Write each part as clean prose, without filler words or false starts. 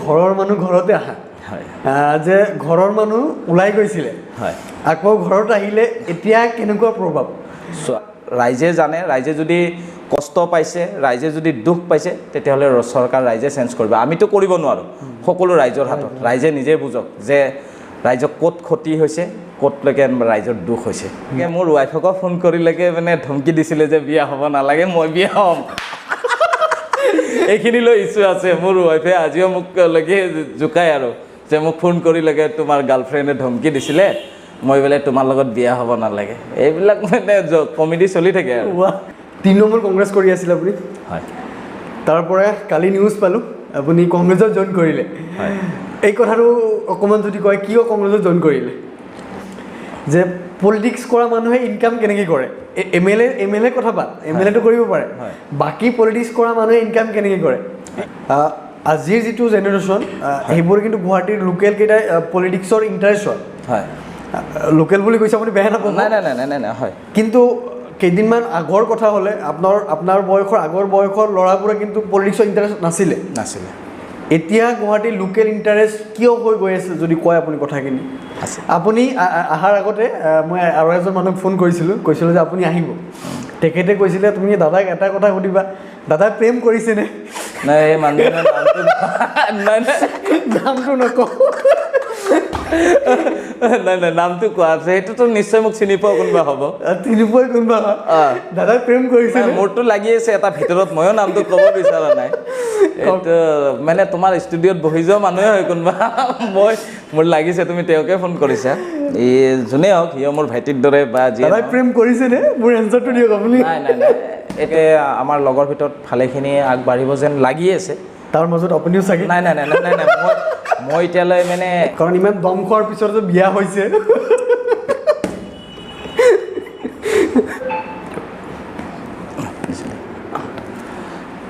ঘৰৰ মানুহ ঘৰতে আহা যে ঘৰৰ মানুহ ওলাই গৈছিলে আকৌ ঘৰত আহিলে এতিয়া কেনেকুৱা প্ৰভাৱ ৰাইজে জানে ৰাইজে যদি কষ্ট পাইছে ৰাইজে যদি দুখ পাইছে তেতিয়াহ'লে চৰকাৰ ৰাইজে চেঞ্জ কৰিব আমিতো কৰিব নোৱাৰোঁ সকলো ৰাইজৰ হাতত ৰাইজে নিজে বুজক যে ৰাইজক ক'ত ক্ষতি হৈছে ক'তলৈকে ৰাইজৰ দুখ হৈছে মোৰ ৱাইফকো ফোন কৰিলেকে মানে ধমকি দিছিলে যে বিয়া হ'ব নালাগে মই বিয়া হ'ম এইখিনিলৈ ইছ্যু আছে মোৰ ৱাইফে আজিও মোক লৈকে জোকায় আৰু যে মোক ফোন কৰিলেকে তোমাৰ গাৰ্লফ্ৰেণ্ডে ধমকি দিছিলে মই বোলে তোমাৰ লগত বিয়া হ'ব নালাগে এইবিলাক মানে কমেডি চলি থাকে আৰু তৃণমূল কংগ্ৰেছ কৰি আছিল আপুনি হয় তাৰপৰা কালি নিউজ পালোঁ আপুনি কংগ্ৰেছত জইন কৰিলে হয় এই কথাটো অকণমান যদি কয় কিয় কংগ্ৰেছত জইন কৰিলে যে পলিটিক্স কৰা মানুহে ইনকাম কেনেকৈ কৰে এম এল এ কথা পাত এম এল এটো কৰিব পাৰে বাকী পলিটিক্স কৰা মানুহে ইনকাম কেনেকৈ কৰে আজিৰ যিটো জেনেৰেশ্যন সেইবোৰ কিন্তু গুৱাহাটীৰ লোকেল কেইটাই পলিটিক্সৰ ইণ্টাৰেষ্ট হয় লোকেল বুলি কৈছে আপুনি বেয়া নাপাব নাই হয় কিন্তু কেইদিনমান আগৰ কথা হ'লে আপোনাৰ বয়সৰ আগৰ বয়সৰ ল'ৰাবোৰে কিন্তু পলিটিক্সৰ ইণ্টাৰেষ্ট নাছিলে এতিয়া গুৱাহাটীৰ লোকেল ইণ্টাৰেষ্ট কিয় হৈ গৈ আছে যদি কয় আপুনি কথাখিনি আপুনি অহাৰ আগতে মই আৰু এজন মানুহক ফোন কৈছিলোঁ যে আপুনি আহিব তেখেতে কৈছিলে তুমি দাদাক এটা কথা সুধিবা দাদাই প্ৰেম কৰিছেনে নাই এই মানুহজনৰ নামটো নকওঁ নাই নামটো কোৱা আছে সেইটোতো নিশ্চয় মোক চিনি পোৱা কোনোবা হ'ব চিনি পোৱা কোনোবা দাদাই প্ৰেম কৰিছে মোৰতো লাগি আছে এটা ভিতৰত ময়ো নামটো ক'ব বিচৰা নাই এইটো মানে তোমাৰ ষ্টুডিঅ'ত বহি যোৱা মানুহে হয় কোনোবা মোৰ লাগিছে তুমি তেওঁকে ফোন কৰিছা এই যোনে হওক সিও মোৰ ভাইটিৰ দৰে বা দাদাই প্ৰেম কৰিছেনে মোৰ এনচাৰটো দিয়ক আপুনি নাই এতিয়া আমাৰ লগৰ ভিতৰত ভালেখিনি আগবাঢ়িব যেন লাগি আছে তাৰ মাজত আপুনিও চাগে নাই মই এতিয়ালৈ মানে কাৰণ ইমান দম খোৱাৰ পিছত বিয়া হৈছে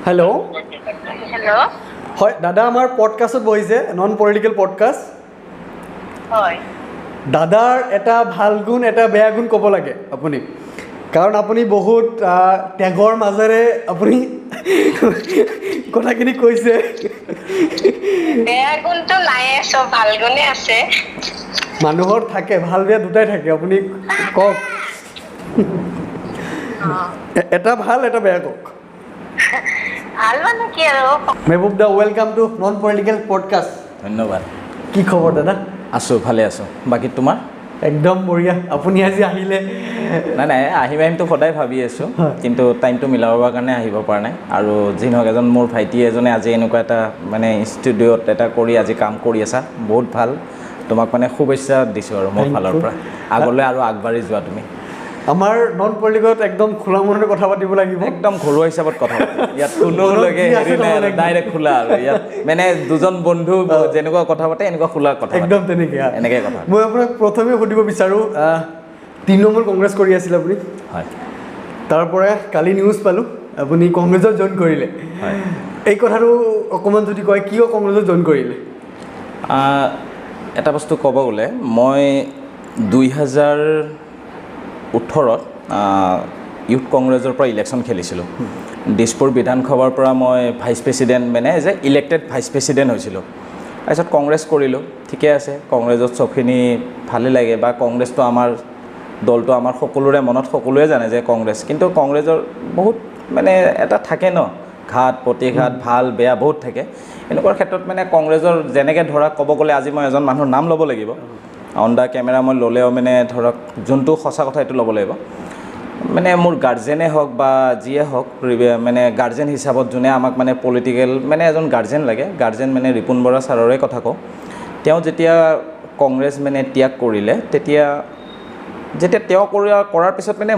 হেল্ল' হয় দাদা আমাৰ পডকাষ্টত বহিছে নন পলিটিকেল পডকাষ্ট হয় দাদাৰ এটা ভাল গুণ এটা বেয়া গুণ ক'ব লাগে আপুনি কাৰণ আপুনি বহুত ত্যাগৰ মাজেৰে আপুনি কথাখিনি কৈছে বেয়া গুণটো নাই চব ভাল গুণে আছে মানুহৰ থাকে ভাল বেয়া দুটাই থাকে আপুনি কওক এটা ভাল এটা বেয়া কওক ভাল মানে কি আৰু মেহবুব দা welcome to non political podcast ধন্যবাদ কি খবৰ দাদা আছোঁ ভালে আছোঁ বাকী তোমাৰ একদম বঢ়িয়া আপুনি আজি আহিলে নাই আহিমতো সদায় ভাবি আছোঁ কিন্তু টাইমটো মিলাবৰ কাৰণে আহিব পৰা নাই আৰু যি নহওক এজন মোৰ ভাইটি এজনে আজি এনেকুৱা এটা মানে ষ্টুডিঅ'ত এটা কৰি আজি কাম কৰি আছা বহুত ভাল তোমাক মানে শুভেচ্ছা দিছোঁ আৰু মোৰ ফালৰ পৰা আগলৈ আৰু আগবাঢ়ি যোৱা তুমি আমাৰ নন পলিটিকেলত একদম খোলা মনেৰে কথা পাতিব লাগিব একদম ঘৰুৱা হিচাপত কথা ইয়াত কোনোলৈকে হেৰি নাই ডাইৰেক্ট খোলা আৰু ইয়াত মানে দুজন বন্ধু যেনেকুৱা কথা পাতে এনেকুৱা খোলা কথা একদম তেনেকৈ এনেকৈ কথা মই আপোনাক প্ৰথমে সুধিব বিচাৰোঁ তৃণমূল কংগ্ৰেছ কৰি আছিল আপুনি হয় তাৰপৰা কালি নিউজ পালোঁ আপুনি কংগ্ৰেছত জইন কৰিলে হয় এই কথাটো অকণমান যদি কয় কিয় কংগ্ৰেছত জইন কৰিলে এটা বস্তু ক'ব গ'লে মই 2018ত ইউথ কংগ্ৰেছৰ পৰা ইলেকশ্যন খেলিছিলোঁ দিছপুৰ বিধানসভাৰ পৰা মই ভাইচ প্ৰেছিডেণ্ট মানে যে ইলেক্টেড ভাইচ প্ৰেছিডেণ্ট হৈছিলোঁ তাৰপিছত কংগ্ৰেছ কৰিলোঁ ঠিকে আছে কংগ্ৰেছত চবখিনি ভালেই লাগে বা কংগ্ৰেছটো আমাৰ দলটো আমাৰ সকলোৰে মনত সকলোৱে জানে যে কংগ্ৰেছ কিন্তু কংগ্ৰেছৰ বহুত মানে এটা থাকে ন ঘাট প্ৰতিঘাত ভাল বেয়া বহুত থাকে এনেকুৱা ক্ষেত্ৰত মানে কংগ্ৰেছৰ যেনেকৈ ধৰক ক'ব গ'লে আজি মই এজন মানুহৰ নাম ল'ব লাগিব অন দ্য কেমেৰা মই ল'লেও মানে ধৰক যোনটো সঁচা কথা এইটো ল'ব লাগিব মানে মোৰ গাৰ্জেনে হওক বা যিয়ে হওক মানে গাৰ্জেন হিচাপত যোনে আমাক মানে পলিটিকেল মানে এজন গাৰ্জেন লাগে গাৰ্জেন মানে ৰিপুণ বৰা ছাৰৰে কথা কওঁ তেওঁ যেতিয়া কংগ্ৰেছ মানে ত্যাগ কৰিলে যেতিয়া তেওঁ কৰাৰ পিছত মানে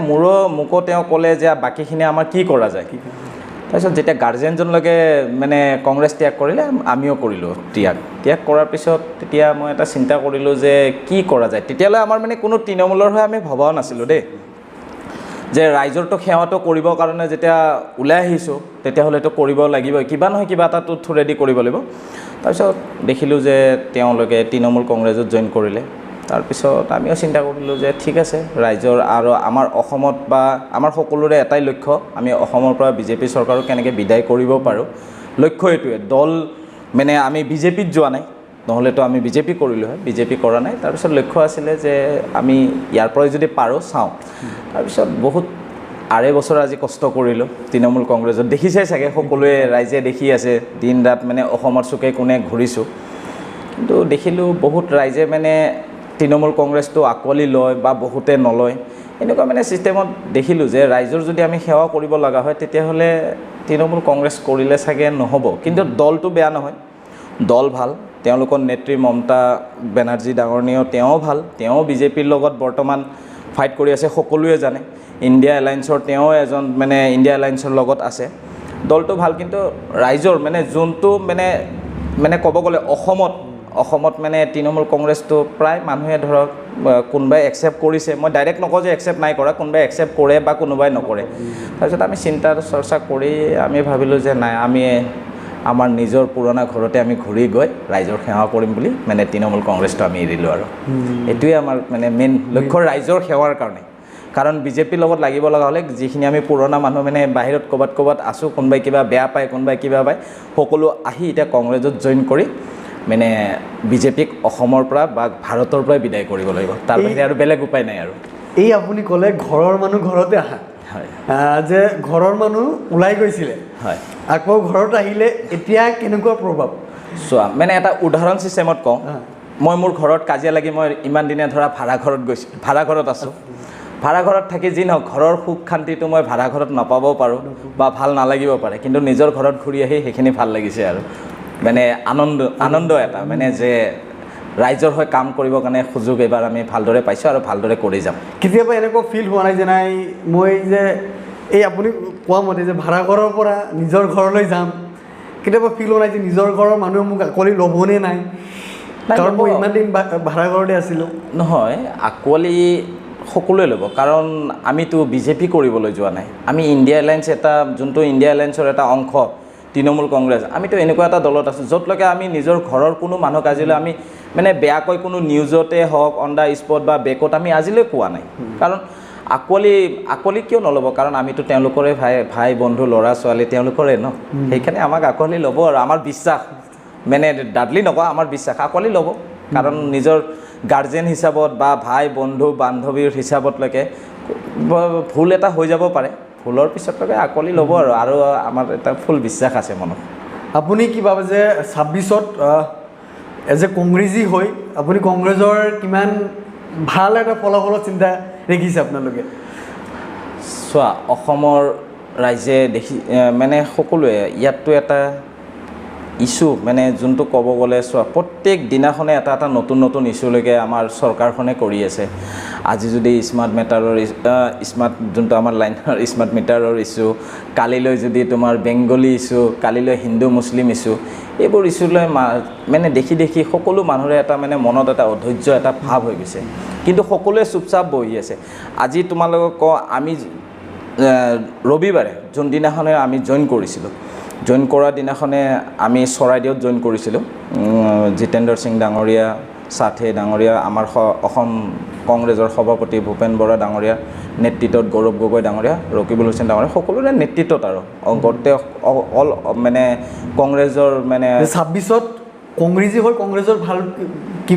মোকো তেওঁ ক'লে যে বাকীখিনি আমাৰ কি কৰা যায় তাৰপিছত যেতিয়া গাৰ্জেনজনলৈকে মানে কংগ্ৰেছ ত্যাগ কৰিলে আমিও কৰিলোঁ ত্যাগ কৰাৰ পিছত তেতিয়া মই এটা চিন্তা কৰিলোঁ যে কি কৰা যায় তেতিয়ালৈ আমাৰ মানে কোনো তৃণমূলৰ হৈ আমি ভবাও নাছিলোঁ দেই যে ৰাইজৰটো সেৱাটো কৰিবৰ কাৰণে যেতিয়া ওলাই আহিছোঁ তেতিয়াহ'লেতো কৰিব লাগিবই কিবা নহয় কিবা এটাতো থ্ৰুৰেদি কৰিব লাগিব তাৰপিছত দেখিলোঁ যে তেওঁলোকে তৃণমূল কংগ্ৰেছত জইন কৰিলে তাৰপিছত আমিও চিন্তা কৰিলোঁ যে ঠিক আছে ৰাইজৰ আৰু আমাৰ অসমত বা আমাৰ সকলোৰে এটাই লক্ষ্য আমি অসমৰ পৰা বিজেপি চৰকাৰক কেনেকৈ বিদায় কৰিব পাৰোঁ লক্ষ্য এইটোৱে দল মানে আমি বিজেপিত যোৱা নাই, নহ'লেতো আমি বিজেপি কৰিলোঁ হয়, বিজেপি কৰা নাই। তাৰপিছত লক্ষ্য আছিলে যে আমি ইয়াৰ পৰাই যদি পাৰোঁ চাওঁ। তাৰপিছত বহুত আঢ়ৈ বছৰ আজি কষ্ট কৰিলোঁ তৃণমূল কংগ্ৰেছত, দেখিছে চাগে সকলোৱে, ৰাইজে দেখি আছে, দিন ৰাত মানে অসমৰ চুকে কোণে ঘূৰিছোঁ, কিন্তু দেখিলোঁ বহুত ৰাইজে মানে তৃণমূল কংগ্ৰেছটো আঁকোৱালি লয় বা বহুতে নলয়, এনেকুৱা মানে ছিষ্টেমত দেখিলোঁ যে ৰাইজৰ যদি আমি সেৱা কৰিব লগা হয় তেতিয়াহ'লে তৃণমূল কংগ্ৰেছ কৰিলে চাগে নহ'ব। কিন্তু দলটো বেয়া নহয়, দল ভাল, তেওঁলোকৰ নেত্ৰী মমতা বেনাৰ্জী ডাঙৰনীয় তেওঁ ভাল, তেওঁ বিজেপিৰ লগত বৰ্তমান ফাইট কৰি আছে, সকলোৱে জানে। ইণ্ডিয়া এলায়েন্সৰ তেওঁ এজন মানে ইণ্ডিয়া এলায়েন্সৰ লগত আছে, দলটো ভাল। কিন্তু ৰাইজৰ মানে যোনটো মানে ক'ব গ'লে অসমত মানে তৃণমূল কংগ্ৰেছটো প্ৰায় মানুহে ধৰক কোনোবাই একচেপ্ট কৰিছে, মই ডাইৰেক্ট নকওঁ যে একচেপ্ট নাই কৰা, কোনোবাই একচেপ্ট কৰে বা কোনোবাই নকৰে। তাৰপিছত আমি চিন্তা চৰ্চা কৰি আমি ভাবিলোঁ যে নাই, আমি আমাৰ নিজৰ পুৰণা ঘৰতে আমি ঘূৰি গৈ ৰাইজৰ সেৱা কৰিম বুলি মানে তৃণমূল কংগ্ৰেছটো আমি এৰিলোঁ। আৰু এইটোৱে আমাৰ মানে মেইন লক্ষ্য, ৰাইজৰ সেৱাৰ কাৰণে। কাৰণ বিজেপিৰ লগত লাগিব লগা হ'লে যিখিনি আমি পুৰণা মানুহ মানে বাহিৰত ক'ৰবাত আছোঁ, কোনোবাই কিবা বেয়া পায়, কোনোবাই কিবা পায়, সকলো আহি এতিয়া কংগ্ৰেছত জইন কৰি মানে বিজেপিক অসমৰ পৰা বা ভাৰতৰ পৰাই বিদায় কৰিব লাগিব, তাৰ বাহিৰে আৰু বেলেগ উপায় নাই। আৰু এই আপুনি ক'লে ঘৰৰ মানুহ ঘৰতে আহা, হয়, যে ঘৰৰ মানুহ ওলাই গৈছিলে, হয়, আকৌ ঘৰত আহিলে এতিয়া কেনেকুৱা প্ৰভাৱ? চোৱা, মানে এটা উদাহৰণ চিষ্টেমত কওঁ, মই মোৰ ঘৰত কাজিয়া লাগি মই ইমান দিনে ধৰা ভাড়া ঘৰত আছোঁ, ভাড়া ঘৰত থাকি যি নহওক ঘৰৰ সুখ শান্তিটো মই ভাড়া ঘৰত নাপাবও পাৰোঁ বা ভাল নালাগিব পাৰে, কিন্তু নিজৰ ঘৰত ঘূৰি আহি সেইখিনি ভাল লাগিছে। আৰু মানে আনন্দ এটা, মানে যে ৰাইজৰ হৈ কাম কৰিবৰ কাৰণে সুযোগ এইবাৰ আমি ভালদৰে পাইছোঁ আৰু ভালদৰে কৰি যাম। কেতিয়াবা এনেকুৱা ফিল হোৱা নাই যে নাই মই যে এই আপুনি কোৱা মতে যে ভাড়া ঘৰৰ পৰা নিজৰ ঘৰলৈ যাম, কেতিয়াবা ফিল হোৱা নাই যে নিজৰ ঘৰৰ মানুহে মোক আঁকোৱালি ল'বনে নাই, কাৰণ মই ইমান দিন ভাড়া ঘৰতে আছিলোঁ? নহয়, আঁকোৱালি সকলোৱে ল'ব, কাৰণ আমিতো বিজেপি কৰিবলৈ যোৱা নাই, আমি ইণ্ডিয়া এলায়েন্স এটা, যোনটো ইণ্ডিয়া এলায়েন্সৰ এটা অংশ তৃণমূল কংগ্ৰেছ, আমিতো এনেকুৱা এটা দলত আছোঁ য'তলৈকে আমি নিজৰ ঘৰৰ কোনো মানুহ আজিলৈ আমি মানে বেয়াকৈ কোনো নিউজতে হওক, অন দ্য স্পট বা বেকত আমি আজিলৈ কোৱা নাই। কাৰণ আঁকোৱালি কিয় নল'ব, কাৰণ আমিতো তেওঁলোকৰে ভাই বন্ধু, ল'ৰা ছোৱালী তেওঁলোকৰে ন, সেইকাৰণে আমাক আঁকোৱালি ল'ব। আৰু আমাৰ বিশ্বাস, মানে ডাডলি নকওঁ, আমাৰ বিশ্বাস আঁকোৱালি ল'ব, কাৰণ নিজৰ গাৰ্জেন হিচাপত বা ভাই বন্ধু বান্ধৱীৰ হিচাপতলৈকে ভুল এটা হৈ যাব পাৰে, ভুলৰ পিছতলৈকে আঁকোৱালি ল'ব। আৰু আমাৰ এটা ফুল বিশ্বাস আছে মনত। আপুনি কি ভাবে যে 26ত এজ এ কংগ্ৰেছী হৈ আপুনি কংগ্ৰেছৰ কিমান ভাল এটা ফলাফলৰ চিন্তা দেখিছে আপোনালোকে? চোৱা, অসমৰ ৰাইজে মানে সকলোৱে ইয়াততো এটা ইছ্যু, মানে যোনটো ক'ব গ'লে চোৱা, প্ৰত্যেক দিনাখনে এটা নতুন ইছ্যুলৈকে আমাৰ চৰকাৰখনে কৰি আছে। আজি যদি স্মাৰ্ট যোনটো আমাৰ লাইনৰ স্মাৰ্ট মিটাৰৰ ইছ্যু, কালিলৈ যদি তোমাৰ বেংগলী ইছ্যু, কালিলৈ হিন্দু মুছলিম ইছ্যু, এইবোৰ ইছ্যুলৈ মানে দেখি সকলো মানুহৰে এটা মানে মনত এটা অধৈৰ্য এটা ভাৱ হৈ গৈছে, কিন্তু সকলোৱে চুপচাপ বহি আছে। আজি তোমালোকক কওঁ, আমি ৰবিবাৰে যোনদিনাখনে আমি জইন কৰিছিলোঁ, জইন কৰাৰ দিনাখনে আমি চৰাইদেউত জইন কৰিছিলোঁ। জিতেন্দ্ৰ সিং ডাঙৰীয়া, সাথে ডাঙৰীয়া, আমাৰ অসম কংগ্ৰেছৰ সভাপতি ভূপেন বৰা ডাঙৰীয়া নেতৃত্বত, গৌৰৱ গগৈ ডাঙৰীয়া, ৰকিবুল হুছেইন ডাঙৰীয়া, সকলোৰে নেতৃত্বত আৰু গোটেই অল মানে কংগ্ৰেছৰ মানে 26ত কংগ্ৰেছী হৈ কংগ্ৰেছৰ ভাল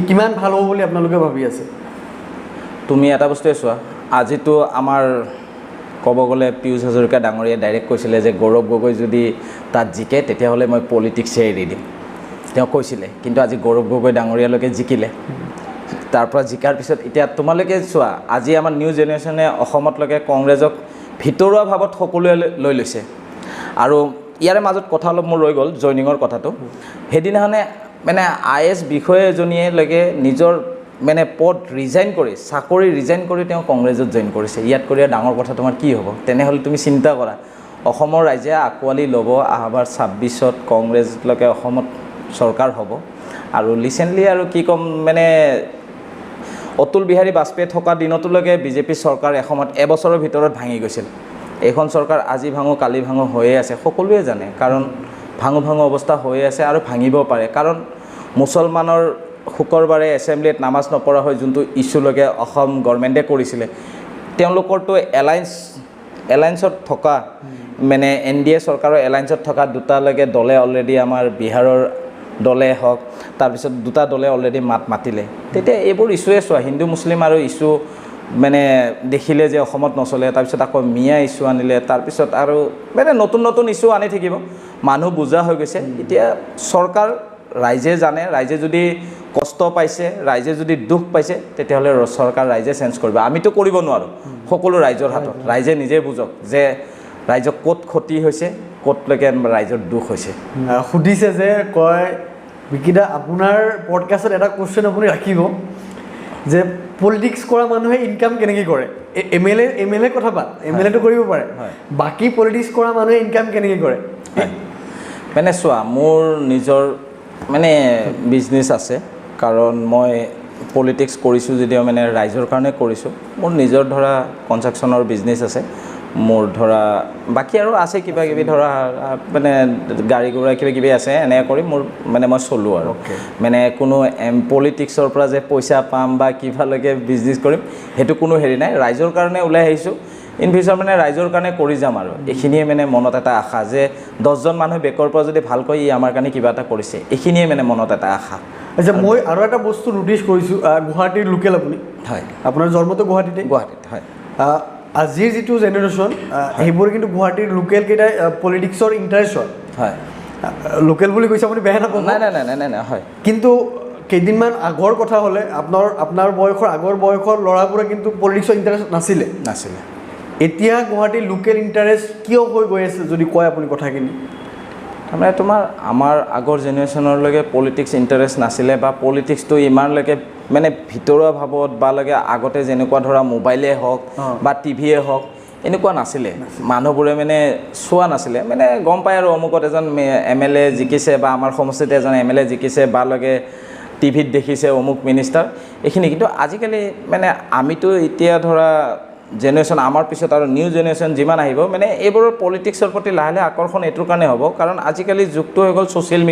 কিমান ভাল হ'ব বুলি আপোনালোকে ভাবি আছে? তুমি এটা বস্তুৱে চোৱা, আজিতো আমাৰ ক'ব গ'লে পীয়ুষ হাজৰিকা ডাঙৰীয়াই ডাইৰেক্ট কৈছিলে যে গৌৰৱ গগৈ যদি তাত জিকে তেতিয়াহ'লে মই পলিটিক্সে এৰি দিম, তেওঁ কৈছিলে। কিন্তু আজি গৌৰৱ গগৈ ডাঙৰীয়ালৈকে জিকিলে, তাৰ পৰা জিকাৰ পিছত এতিয়া তোমালোকে চোৱা, আজি আমাৰ নিউ জেনেৰেশ্যনে অসমতলৈকে কংগ্ৰেছক ভিতৰুৱা ভাৱত সকলোৱে লৈ লৈছে। আৰু ইয়াৰে মাজত কথা অলপ মোৰ ৰৈ গ'ল, জইনিঙৰ কথাটো। সেইদিনাখনে মানে IS বিষয়া এজনীলৈকে নিজৰ মানে পদ ৰিজাইন কৰি, চাকৰি ৰিজাইন কৰি তেওঁ কংগ্ৰেছত জইন কৰিছে। ইয়াত কৰি ডাঙৰ কথা তোমাৰ কি হ'ব? তেনেহ'লে তুমি চিন্তা কৰা, অসমৰ ৰাইজে আঁকোৱালি ল'ব, অহাবাৰ 26ত কংগ্ৰেছলৈকে অসমত চৰকাৰ হ'ব। আৰু ৰিচেণ্টলি আৰু কি ক'ম, মানে অতুল বিহাৰী বাজপেয়ী থকা দিনতলৈকে বিজেপি চৰকাৰ এসময়ত এবছৰৰ ভিতৰত ভাঙি গৈছিল। এইখন চৰকাৰ আজি ভাঙো কালি ভাঙো হৈয়ে আছে, সকলোৱে জানে। কাৰণ ভাঙো অৱস্থা হৈয়ে আছে আৰু ভাঙিব পাৰে। কাৰণ মুছলমানৰ শুক্ৰবাৰে এছেম্বলিত নামাজ নপঢ়া হৈ যোনটো ইছ্যুলৈকে অসম গভৰ্ণমেণ্টে কৰিছিলে, তেওঁলোকৰতো এলায়েন্সত থকা মানে NDA চৰকাৰৰ এলায়েন্সত থকা দুটালৈকে দলে অলৰেডি আমাৰ বিহাৰৰ দলে হওক তাৰপিছত দুটা দলে অলৰেডি মাতিলে তেতিয়া এইবোৰ ইছ্যুৱে চোৱা হিন্দু মুছলিম আৰু ইছ্যু মানে দেখিলে যে অসমত নচলে তাৰপিছত আকৌ মিয়া ইছ্যু আনিলে তাৰপিছত আৰু মানে নতুন নতুন ইছ্যু আনি থাকিব মানুহ বুজা হৈ গৈছে এতিয়া চৰকাৰ ৰাইজে জানে ৰাইজে যদি কষ্ট পাইছে ৰাইজে যদি দুখ পাইছে তেতিয়াহ'লে চৰকাৰ ৰাইজে চেঞ্জ কৰিব আমিতো কৰিব নোৱাৰোঁ সকলো ৰাইজৰ হাতত ৰাইজে নিজে বুজক যে ৰাইজক ক'ত ক্ষতি হৈছে ক'তলৈকে ৰাইজৰ দুখ হৈছে সুধিছে যে কয় বিকিদা আপোনাৰ পডকাষ্টত এটা কুৱেশ্যন আপুনি ৰাখিব যে পলিটিক্স কৰা মানুহে ইনকাম কেনেকৈ কৰে এম এল এ কথা পাত এম এল এটো কৰিব পাৰে বাকী পলিটিক্স কৰা মানুহে ইনকাম কেনেকৈ কৰে মানে চোৱা মোৰ নিজৰ মানে বিজনেছ আছে কাৰণ মই পলিটিক্স কৰিছোঁ যদিও মানে ৰাইজৰ কাৰণে কৰিছোঁ মোৰ নিজৰ ধৰা কনষ্ট্ৰাকশ্যনৰ বিজনেছ আছে মোৰ ধৰা বাকী আৰু আছে কিবা কিবি ধৰা মানে গাড়ী ঘোঁৰা কিবা কিবি আছে এনেকৈ কৰি মোৰ মানে মই চলোঁ আৰু মানে কোনো পলিটিক্সৰ পৰা যে পইচা পাম বা কিবালৈকে বিজনেছ কৰিম সেইটো কোনো হেৰি নাই ৰাইজৰ কাৰণে ওলাই আহিছোঁ ইন ফিউচাৰ মানে ৰাইজৰ কাৰণে কৰি যাম আৰু এইখিনিয়ে মানে মনত এটা আশা যে 10জন মানুহ বেকৰ পৰা যদি ভালকৈ ই আমাৰ কাৰণে কিবা এটা কৰিছে এইখিনিয়ে মানে মনত এটা আশা আচ্ছা মই আৰু এটা বস্তু ন'টিছ কৰিছোঁ গুৱাহাটীৰ লোকেল আপুনি হয় আপোনাৰ জন্মটো গুৱাহাটীতে হয় আজিৰ যিটো জেনেৰেশ্যন সেইবোৰ কিন্তু গুৱাহাটীৰ লোকেল কেইটাই পলিটিক্সৰ ইণ্টাৰেষ্ট হয় লোকেল বুলি কৈছে আপুনি বেয়া নাপাব নাই হয় কিন্তু কেইদিনমান আগৰ কথা হ'লে আপোনাৰ বয়সৰ আগৰ বয়সৰ ল'ৰাবোৰে কিন্তু পলিটিক্সৰ ইণ্টাৰেষ্ট নাছিলে এতিয়া গুৱাহাটীৰ লোকেল ইণ্টাৰেষ্ট কিয় হৈ গৈ আছে যদি কয় আপুনি কথাখিনি তাৰমানে তোমাৰ আমাৰ আগৰ জেনেৰেশ্যনলৈকে পলিটিক্স ইণ্টাৰেষ্ট নাছিলে বা পলিটিক্সটো ইমানলৈকে মানে ভিতৰুৱা ভাৱত বা লাগে আগতে যেনেকুৱা ধৰা মোবাইলে হওক বা টিভিয়ে হওক এনেকুৱা নাছিলে মানুহবোৰে মানে চোৱা নাছিলে মানে গম পায় আৰু অমুকত এজন MLA জিকিছে বা আমাৰ সমষ্টিতে এজন MLA জিকিছে বা লাগে টিভিত দেখিছে অমুক মিনিষ্টাৰ এইখিনি কিন্তু আজিকালি মানে আমিতো এতিয়া ধৰা জেনেৰেশ্যন আমাৰ পিছত আৰু নিউ জেনেৰেশ্যন যিমান আহিব মানে এইবোৰৰ পলিটিক্সৰ প্ৰতি লাহে লাহে আকৰ্ষণ এইটোৰ কাৰণে হ'ব কাৰণ আজিকালি যুগটো হৈ গ'ল ছ'চিয়েল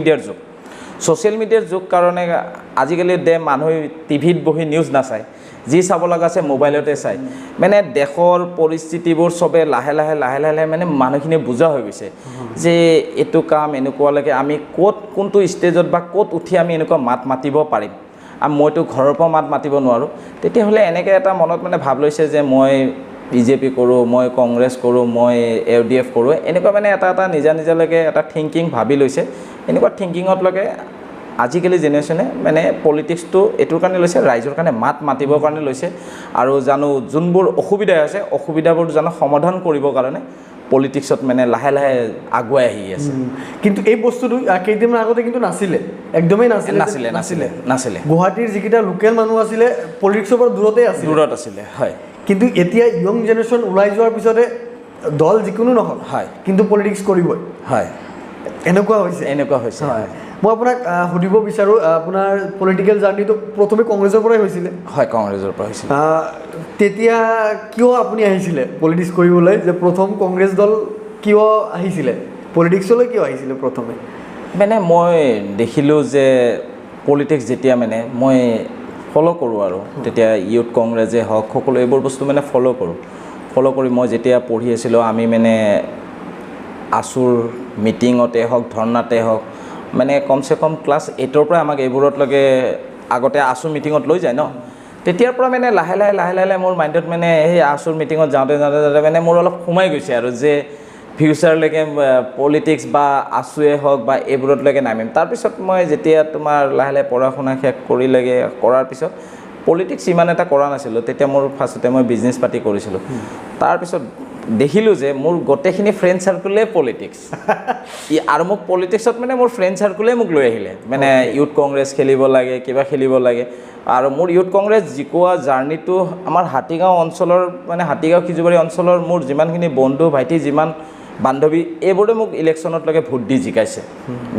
মিডিয়াৰ যুগ কাৰণে আজিকালি মানুহে টিভিত বহি নিউজ নাচায় যি চাব লগা আছে মোবাইলতে চায় মানে দেশৰ পৰিস্থিতিবোৰ চবে লাহে লাহে মানে মানুহখিনি বুজা হৈ গৈছে যে এইটো কাম এনেকুৱালৈকে আমি কোনটো ষ্টেজত বা ক'ত উঠি আমি এনেকুৱা মাত মাতিব পাৰিম আৰু মইতো ঘৰৰ পৰা মাতিব নোৱাৰোঁ তেতিয়াহ'লে এনেকৈ এটা মনত মানে ভাব লৈছে যে মই বিজেপি কৰোঁ মই কংগ্ৰেছ কৰোঁ মই LDF কৰোঁ এনেকুৱা মানে এটা নিজালৈকে এটা থিংকিং ভাবি লৈছে এনেকুৱা থিংকিঙতলৈকে আজিকালি জেনেৰেশ্যনে মানে পলিটিক্সটো এইটোৰ কাৰণে লৈছে ৰাইজৰ কাৰণে মাতিবৰ কাৰণে লৈছে আৰু জানো যোনবোৰ অসুবিধা আছে অসুবিধাবোৰ জানো সমাধান কৰিবৰ কাৰণে পলিটিক্সত মানে লাহে লাহে আগুৱাই আহি আছে কিন্তু এই বস্তুটো কেইদিনমান আগতে কিন্তু নাছিলে একদমেই নাছিলে গুৱাহাটীৰ যিকেইটা লোকেল মানুহ আছিলে পলিটিক্সৰ পৰা দূৰত আছিলে হয় কিন্তু এতিয়া য়ং জেনেৰেশ্যন ওলাই যোৱাৰ পিছতে দল যিকোনো নহওক হয় কিন্তু পলিটিক্স কৰিবই হয় এনেকুৱা হৈছে হয় মই আপোনাক সুধিব বিচাৰোঁ আপোনাৰ পলিটিকেল জাৰ্ণিটো প্ৰথমে কংগ্ৰেছৰ পৰাই হৈছিলে হয় কংগ্ৰেছৰ পৰা হৈছিলে তেতিয়া কিয় আপুনি আহিছিলে পলিটিক্স কৰিবলৈ যে প্ৰথম কংগ্ৰেছ দল কিয় আহিছিলে পলিটিক্সলৈ কিয় আহিছিলে প্ৰথমে মানে মই দেখিলোঁ যে পলিটিক্স যেতিয়া মানে মই ফ'ল' কৰোঁ আৰু তেতিয়া ইউথ কংগ্ৰেছে হওক সকলো এইবোৰ বস্তু মানে ফ'ল' কৰি মই যেতিয়া পঢ়ি আছিলোঁ আমি মানে আছুৰ মিটিঙতে হওক ধৰ্ণাতে হওক মানে কমচে কম ক্লাছ 8ৰ পৰা আমাক এইবোৰতলৈকে আগতে আছু মিটিঙত লৈ যায় ন তেতিয়াৰ পৰা মানে লাহে লাহে মোৰ মাইণ্ডত মানে সেই আছুৰ মিটিঙত যাওঁতে মানে মোৰ অলপ সোমাই গৈছে আৰু যে ফিউচাৰলৈকে পলিটিক্স বা আছুৱে হওক বা এইবোৰতলৈকে নামিম তাৰপিছত মই যেতিয়া তোমাৰ লাহে পঢ়া শুনা শেষ কৰাৰ পিছত পলিটিক্স ইমান এটা কৰা নাছিলোঁ তেতিয়া মোৰ ফাৰ্ষ্টতে মই বিজনেছ পাতি কৰিছিলোঁ তাৰপিছত দেখিলোঁ যে মোৰ গোটেইখিনি ফ্ৰেণ্ড চাৰ্কুলে পলিটিক্স আৰু মোক পলিটিক্সত মানে মোৰ ফ্ৰেণ্ড চাৰ্কুলে মোক লৈ আহিলে মানে ইউথ কংগ্ৰেছ খেলিব লাগে কিবা খেলিব লাগে আৰু মোৰ ইউথ কংগ্ৰেছ জিকোৱা জাৰ্ণিটো আমাৰ হাতীগাঁও অঞ্চলৰ মানে হাতীগাঁও খিজুবাৰী অঞ্চলৰ মোৰ যিমানখিনি বন্ধু ভাইটি যিমান বান্ধৱী এইবোৰে মোক ইলেকশ্যনতলৈকে ভোট দি জিকাইছে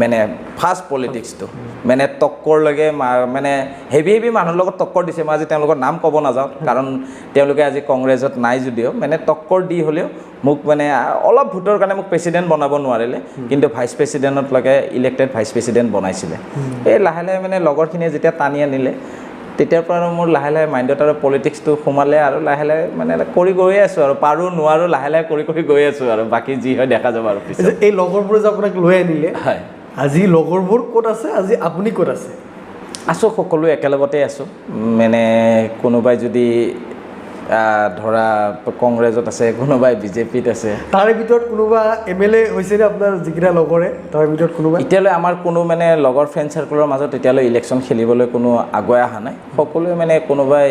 মানে ফাৰ্ষ্ট পলিটিক্সটো মানে টক্কৰ লাগে মানে হেভি মানুহৰ লগত টক্কৰ দিছে মই আজি তেওঁলোকৰ নাম ক'ব নাযাওঁ কাৰণ তেওঁলোকে আজি কংগ্ৰেছত নাই যদিও মানে টক্কৰ দি হ'লেও মোক মানে অলপ ভোটৰ কাৰণে মোক প্ৰেচিডেণ্ট বনাব নোৱাৰিলে কিন্তু ভাইচ প্ৰেচিডেণ্টলৈকে ইলেক্টেড ভাইচ প্ৰেচিডেণ্ট বনাইছিলে এই লাহে মানে লগৰখিনিয়ে যেতিয়া টানি আনিলে তেতিয়াৰ পৰা মোৰ লাহে মাইণ্ডত আৰু পলিটিক্সটো সোমালে আৰু লাহে মানে কৰি গৈ আছোঁ আৰু পাৰোঁ নোৱাৰোঁ লাহে কৰি গৈ আছোঁ আৰু বাকী যি হয় দেখা যাব আৰু পিছত এই লগৰবোৰে যে আপোনাক লৈ আনিলে হয় আজি লগৰবোৰ ক'ত আছে, আজি আপুনি ক'ত আছে? আছোঁ, সকলো একেলগতে আছোঁ। মানে কোনোবাই যদি ধৰা কংগ্ৰেছত আছে, কোনোবাই বিজেপিত আছে। তাৰে ভিতৰত কোনোবা MLA হৈছেনে আপোনাৰ যিকেইটা লগৰে? তাৰ ভিতৰত কোনোবা? এতিয়ালৈ আমাৰ কোনো মানে লগৰ ফ্ৰেণ্ড চাৰ্কুলৰ মাজত এতিয়ালৈ ইলেকশ্যন খেলিবলৈ কোনো আগুৱাই অহা নাই। সকলোৱে মানে কোনোবাই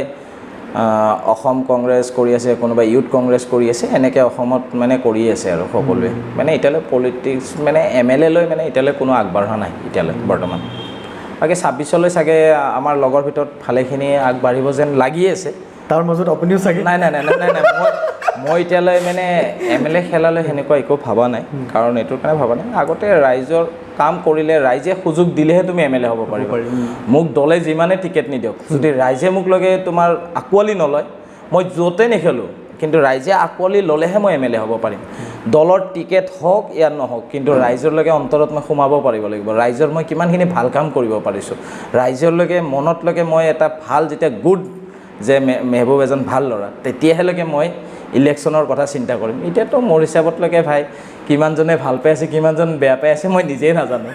অসম কংগ্ৰেছ কৰি আছে, কোনোবাই ইউথ কংগ্ৰেছ কৰি আছে, এনেকৈ অসমত মানে কৰি আছে আৰু সকলোৱে। মানে এতিয়ালৈ পলিটিক্স মানে MLA লৈ মানে এতিয়ালৈ কোনো আগবাঢ়া নাই এতিয়ালৈ বৰ্তমান। বাকী 26লৈ চাগে আমাৰ লগৰ ভিতৰত ভালেখিনি আগবাঢ়িব যেন লাগি আছে। তাৰ মাজত আপুনিও চাগে? নাই, মই এতিয়ালৈ মানে MLA খেলালৈ সেনেকুৱা একো ভবা নাই। কাৰণ এইটোৰ কাৰণে ভবা নাই, আগতে ৰাইজৰ কাম কৰিলে, ৰাইজে সুযোগ দিলেহে তুমি MLA হ'ব পাৰিবা। মোক দলে যিমানে টিকেট নিদিয়ক, যদি ৰাইজে মোক লগে তোমাৰ আঁকোৱালি নলয়, মই য'তে নেখেলোঁ, কিন্তু ৰাইজে আঁকোৱালি ল'লেহে মই MLA হ'ব পাৰিম। দলৰ টিকেট হওক ইয়াত নহওক, কিন্তু ৰাইজৰলৈকে অন্তৰত মই সোমাব পাৰিব লাগিব। ৰাইজৰ মই কিমানখিনি ভাল কাম কৰিব পাৰিছোঁ, ৰাইজৰলৈকে মনতলৈকে মই এটা ভাল যেতিয়া গুড যে মেহবুব এজন ভাল ল'ৰা, তেতিয়াহেলৈকে মই ইলেকশ্যনৰ কথা চিন্তা কৰিম। এতিয়াতো মোৰ হিচাপতলৈকে ভাই কিমানজনে ভাল পাই আছে, কিমানজন বেয়া পাই আছে মই নিজেই নাজানো।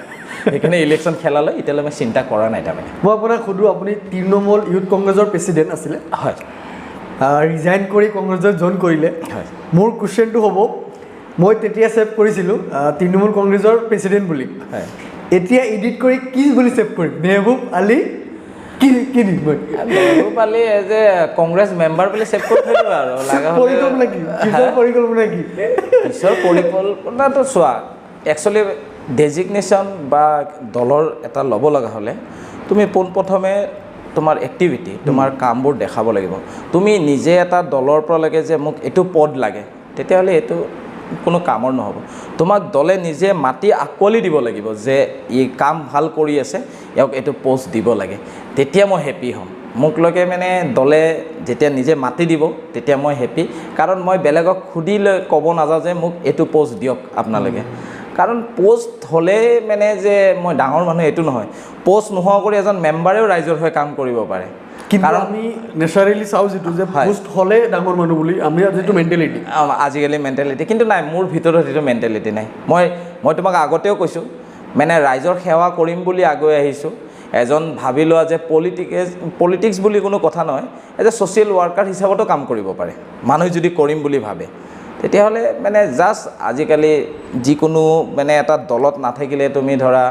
সেইকাৰণে ইলেকশ্যন খেলালৈ এতিয়ালৈ মই চিন্তা কৰা নাই তাৰমানে। মই আপোনাক সুধোঁ, আপুনি তৃণমূল ইউথ কংগ্ৰেছৰ প্ৰেচিডেণ্ট আছিলে, হয়, ৰিজাইন কৰি কংগ্ৰেছত জইন কৰিলে। হয়। মোৰ কুৱেশ্যনটো হ'ব, মই তেতিয়া ছেভ কৰিছিলোঁ তৃণমূল কংগ্ৰেছৰ প্ৰেচিডেণ্ট বুলি। হয়। এতিয়া এডিট কৰি কি বুলি ছেভ কৰিম? মেহবুব আলী কি দিম মই? Mehboob Ali as a Congress member বুলি ছেভ কৰি থৈ দিবা আৰু লাগা পৰিকল্পনা কি? পিছৰ পৰিকল্পনা কি? পিছৰ পৰিকল্পনাটো চোৱা, একচুৱেলি ডেজিগনেশ্যন বা দলৰ এটা ল'ব লগা হ'লে তুমি পোনপ্ৰথমে তোমাৰ এক্টিভিটি, তোমাৰ কামবোৰ দেখাব লাগিব। তুমি নিজে এটা দলৰ পৰা লাগে যে মোক এইটো পদ লাগে, তেতিয়াহ'লে এইটো কোনো কামৰ নহ'ব। তোমাক দলে নিজে মাতি আঁকোৱালি দিব লাগিব যে ই কাম ভাল কৰি আছে, ইয়াক এইটো পষ্ট দিব লাগে, তেতিয়া মই হেপী হ'ম। মোক লগে মানে দলে যেতিয়া নিজে মাতি দিব তেতিয়া মই হেপী। কাৰণ মই বেলেগক সুধি লৈ ক'ব নাযাওঁ যে মোক এইটো পষ্ট দিয়ক আপোনালোকে। কাৰণ পষ্ট হ'লে মানে যে মই ডাঙৰ মানুহ এইটো নহয়। পষ্ট নোহোৱা কৰি এজন মেম্বাৰেও ৰাইজৰ হৈ কাম কৰিব পাৰে। কিন্তু আমি নেচাৰেলি চাওঁ যিটো যে পোষ্ট হ'লে ডাঙৰ মানুহ বুলি, আমি যিটো মেণ্টেলিটি আজিকালি মেণ্টেলিটি, কিন্তু নাই, মোৰ ভিতৰত সেইটো মেণ্টেলিটি নাই। মই তোমাক আগতেও কৈছোঁ, মানে ৰাইজৰ সেৱা কৰিম বুলি আগুৱাই আহিছোঁ। এজন ভাবি লোৱা যে পলিটিক্স বুলি কোনো কথা নহয়, এজ এ ছ'চিয়েল ৱৰ্কাৰ হিচাপতো কাম কৰিব পাৰে মানুহে যদি কৰিম বুলি ভাবে। তেতিয়াহ'লে মানে জাষ্ট আজিকালি যিকোনো মানে এটা দলত নাথাকিলে তুমি ধৰা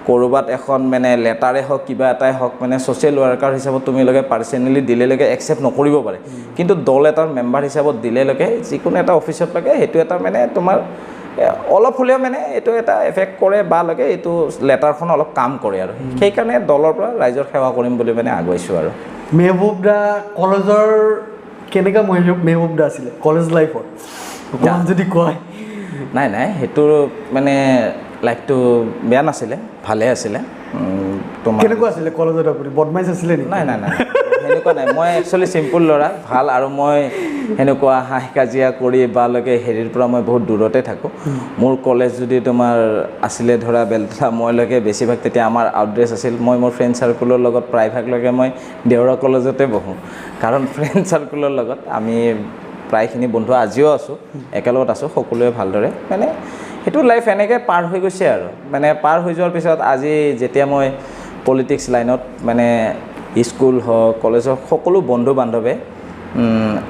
ক'ৰবাত এখন মানে লেটাৰে হওক কিবা এটাই হওক, মানে ছ'চিয়েল ৱৰ্কাৰ হিচাপত তুমিলৈকে পাৰ্চনেলি দিলেলৈকে একচেপ্ট নকৰিব পাৰে। কিন্তু দল এটাৰ মেম্বাৰ হিচাপত দিলেলৈকে যিকোনো এটা অফিচত লাগে, সেইটো এটা মানে তোমাৰ অলপ হ'লেও মানে এইটো এটা এফেক্ট কৰে বা লাগে এইটো লেটাৰখন অলপ কাম কৰে আৰু সেইকাৰণে দলৰ পৰা ৰাইজৰ সেৱা কৰিম বুলি মানে আগুৱাইছোঁ আৰু। মেহবুব দা কলেজৰ কেনেকুৱা মেহবুব দা আছিলে কলেজ লাইফত অকণমান যদি কয়? নাই, সেইটো মানে লাইফটো বেয়া নাছিলে, ভালে আছিলে। তোমাৰ কেনেকুৱা আছিলে কলেজত? আপুনি বদমাইছ আছিলে নেকি? নাই, সেনেকুৱা নাই। মই একচুৱেলি চিম্পুল ল'ৰা, ভাল। আৰু মই সেনেকুৱা হাঁহি কাজিয়া কৰি বালৈকে হেৰিৰ পৰা মই বহুত দূৰতে থাকোঁ। মোৰ কলেজ যদি তোমাৰ আছিলে ধৰা বেলতলা, মইলৈকে বেছিভাগ তেতিয়া আমাৰ আউটড্ৰেছ আছিল। মই মোৰ ফ্ৰেণ্ড চাৰ্কুলৰ লগত প্ৰায়ভাগলৈকে মই দেওৰা কলেজতে বহোঁ। কাৰণ ফ্ৰেণ্ড চাৰ্কুলৰ লগত আমি প্ৰায়খিনি বন্ধু আজিও আছোঁ, একেলগত আছোঁ, সকলোৱে ভালদৰে। মানে সেইটো লাইফ এনেকৈ পাৰ হৈ গৈছে আৰু। মানে পাৰ হৈ যোৱাৰ পিছত আজি যেতিয়া মই পলিটিক্স লাইনত মানে স্কুল হওক কলেজ হওক সকলো বন্ধু বান্ধৱে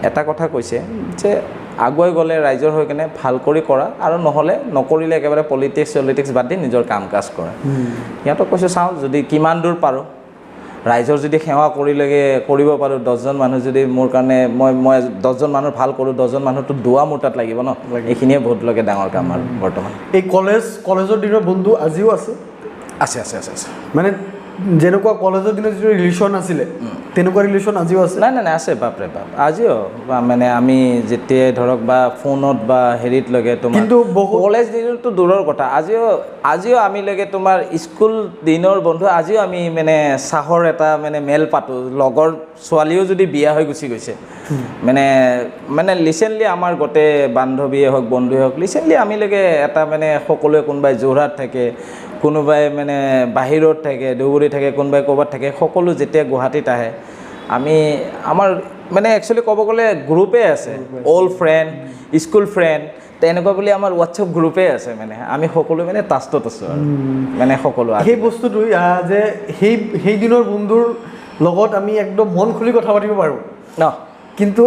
এটা কথা কৈছে যে আগুৱাই গ'লে ৰাইজৰ হৈ কিনে ভাল কৰি কৰা, আৰু নহ'লে নকৰিলে একেবাৰে পলিটিক্স বাদ দি নিজৰ কাম কাজ কৰা। সিহঁতক কৈছোঁ চাওঁ যদি কিমান দূৰ পাৰোঁ, ৰাইজৰ যদি সেৱা কৰিব পাৰোঁ, 10জন মানুহ যদি মোৰ কাৰণে মই 10জন মানুহ ভাল কৰোঁ, 10জন মানুহটো দোৱা মোৰ তাত লাগিব ন, এইখিনিয়ে বহুত লগে ডাঙৰ কাম আৰু বৰ্তমান। এই কলেজৰ দিনৰ বন্ধু আজিও আছে? আছে। মানে যেনেকুৱা কলেজৰ দিনত যিটো ৰিলেশ্যন আছিলে তেনেকুৱা ৰিলেশ্যন আজিও আছে? নাই, আছে, বাপৰে বাপ। আজিও মানে আমি যেতিয়াই ধৰক বা ফোনত বা হেৰিত লগে তোমাৰ, কিন্তু কলেজ দিনতো দূৰৰ কথা, আজিও আমি লগে তোমাৰ স্কুল দিনৰ বন্ধু আজিও আমি মানে চাহৰ এটা মানে মেল পাতোঁ। লগৰ ছোৱালীও যদি বিয়া হৈ গুচি গৈছে, মানে ৰিচেণ্টলি আমাৰ গোটেই বান্ধৱীয়ে হওক বন্ধুৱে হওক ৰিচেণ্টলি আমি লগে এটা মানে সকলোৱে, কোনোবাই যোৰহাট থাকে, কোনোবাই মানে বাহিৰত থাকে, ধুবুৰী থাকে, কোনোবাই ক'ৰবাত থাকে, সকলো যেতিয়া গুৱাহাটীত আহে আমাৰ মানে একচুৱেলি ক'ব গ'লে গ্ৰুপেই আছে, অল্ড ফ্ৰেণ্ড, স্কুল ফ্ৰেণ্ড, তেনেকুৱা বুলি আমাৰ হোৱাটছএপ গ্ৰুপেই আছে মানে আমি সকলো মানে টাষ্টত আছোঁ আৰু মানে সকলো সেই বস্তুটো যে সেই দিনৰ বন্ধুৰ লগত আমি একদম মন খুলি কথা পাতিব পাৰোঁ ন কিন্তু